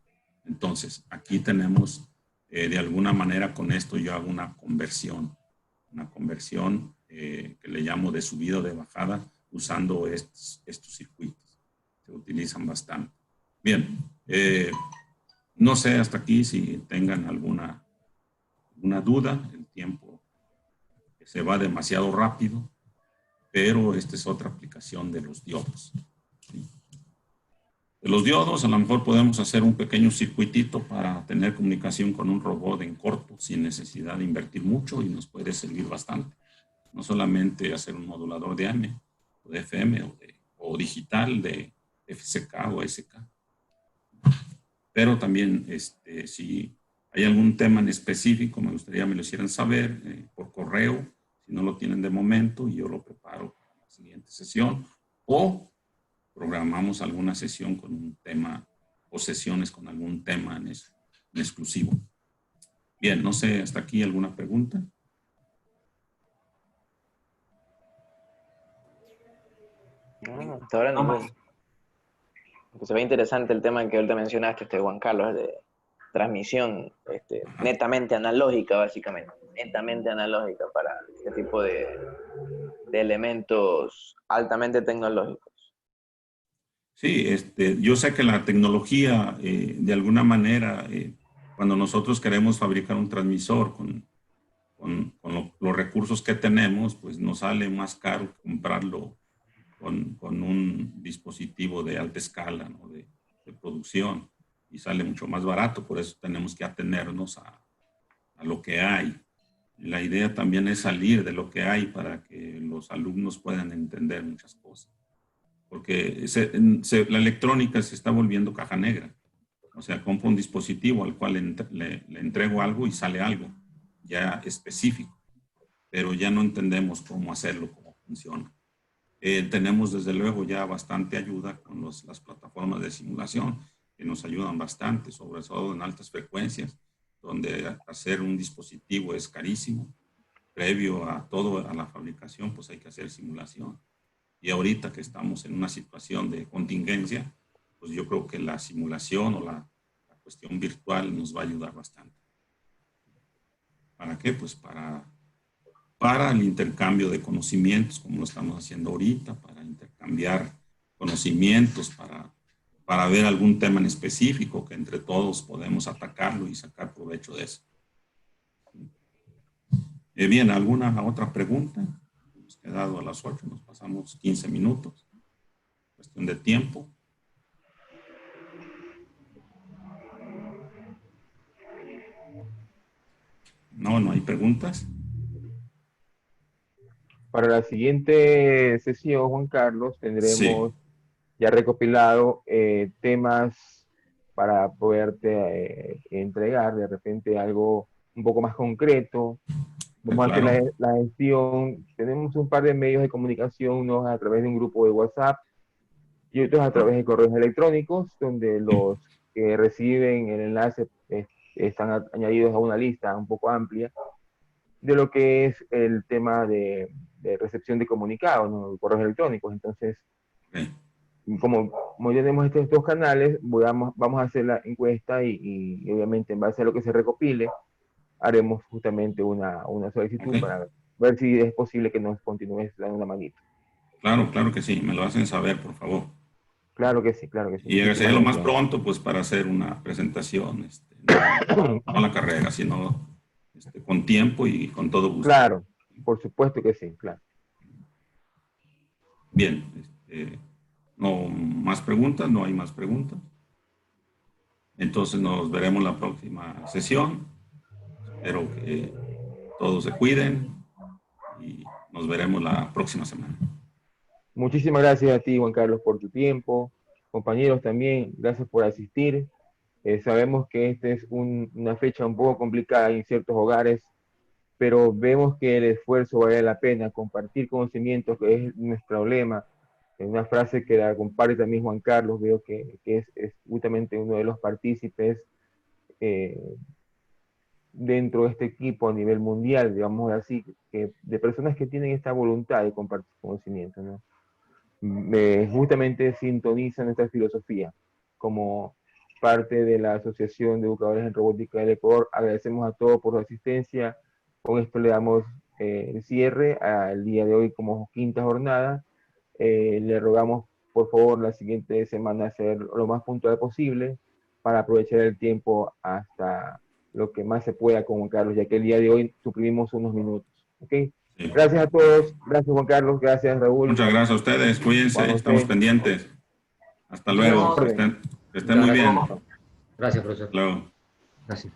Entonces, aquí tenemos, de alguna manera con esto yo hago una conversión que le llamo de subida o de bajada usando estos circuitos. Se utilizan bastante. Bien, no sé hasta aquí si tengan alguna duda. El tiempo se va demasiado rápido, pero esta es otra aplicación de los diodos. ¿Sí? De los diodos, a lo mejor podemos hacer un pequeño circuitito para tener comunicación con un robot en corto, sin necesidad de invertir mucho, y nos puede servir bastante. No solamente hacer un modulador de AM, o de FM, o digital de FCK o SK. Pero también, si hay algún tema en específico, me gustaría me lo hicieran saber por correo, si no lo tienen de momento, y yo lo preparo para la siguiente sesión, o programamos alguna sesión con un tema, o sesiones con algún tema en exclusivo. Bien, no sé, hasta aquí alguna pregunta. No, hasta ahora ninguna. Se ve interesante el tema que ahorita mencionaste, Juan Carlos, de transmisión netamente analógica, básicamente. Netamente analógica para este tipo de elementos altamente tecnológicos. Sí, yo sé que la tecnología, de alguna manera, cuando nosotros queremos fabricar un transmisor con los recursos que tenemos, pues nos sale más caro comprarlo con un dispositivo de alta escala, ¿no? de producción, y sale mucho más barato. Por eso tenemos que atenernos a lo que hay. La idea también es salir de lo que hay para que los alumnos puedan entender muchas cosas. Porque la electrónica se está volviendo caja negra. O sea, compro un dispositivo al cual le entrego algo y sale algo ya específico, pero ya no entendemos cómo hacerlo, cómo funciona. Tenemos desde luego ya bastante ayuda con las plataformas de simulación, que nos ayudan bastante, sobre todo en altas frecuencias, donde hacer un dispositivo es carísimo. Previo a todo, a la fabricación, pues hay que hacer simulación. Y ahorita que estamos en una situación de contingencia, pues yo creo que la simulación o la cuestión virtual nos va a ayudar bastante. ¿Para qué? Pues para el intercambio de conocimientos, como lo estamos haciendo ahorita, para intercambiar conocimientos, para ver algún tema en específico que entre todos podemos atacarlo y sacar provecho de eso. Bien, ¿alguna otra pregunta? Hemos quedado a las 8, nos pasamos 15 minutos. Cuestión de tiempo. No hay preguntas. Para la siguiente sesión, Juan Carlos, tendremos ya recopilado temas para poderte entregar de repente algo un poco más concreto. Vamos a hacer la gestión. Tenemos un par de medios de comunicación, unos a través de un grupo de WhatsApp y otros a través de correos electrónicos, donde los que reciben el enlace están añadidos a una lista un poco amplia de lo que es el tema de recepción de comunicados, ¿no? Correos electrónicos. Entonces, como ya tenemos estos dos canales, vamos a hacer la encuesta y obviamente en base a lo que se recopile, haremos justamente una solicitud para ver si es posible que nos continúes dando una manito. Claro que sí, me lo hacen saber, por favor. Claro que sí, claro que sí. Y llegaré lo más pronto, pues, para hacer una presentación, no a la carrera, sino con tiempo y con todo gusto. Claro, por supuesto que sí, claro. Bien, no más preguntas, no hay más preguntas. Entonces nos veremos la próxima sesión. Espero que todos se cuiden y nos veremos la próxima semana. Muchísimas gracias a ti, Juan Carlos, por tu tiempo. Compañeros también, gracias por asistir. Sabemos que esta es una fecha un poco complicada en ciertos hogares, pero vemos que el esfuerzo vale la pena, compartir conocimientos, que es nuestro lema. Una frase que la comparte también Juan Carlos, veo que es justamente uno de los partícipes dentro de este equipo a nivel mundial, digamos así, de personas que tienen esta voluntad de compartir conocimiento, ¿no? Justamente sintoniza nuestra filosofía. Como parte de la Asociación de Educadores en Robótica del Ecuador, agradecemos a todos por su asistencia. Con esto le damos el cierre al día de hoy como quinta jornada Le rogamos, por favor, la siguiente semana ser lo más puntual posible para aprovechar el tiempo hasta lo que más se pueda con Juan Carlos, ya que el día de hoy suprimimos unos minutos. ¿Okay? Sí. Gracias a todos. Gracias, Juan Carlos. Gracias, Raúl. Muchas gracias a ustedes. Cuídense. Juan José. Estamos pendientes. Hasta luego. Que estén muy bien. Gracias, profesor. Hasta luego. Gracias.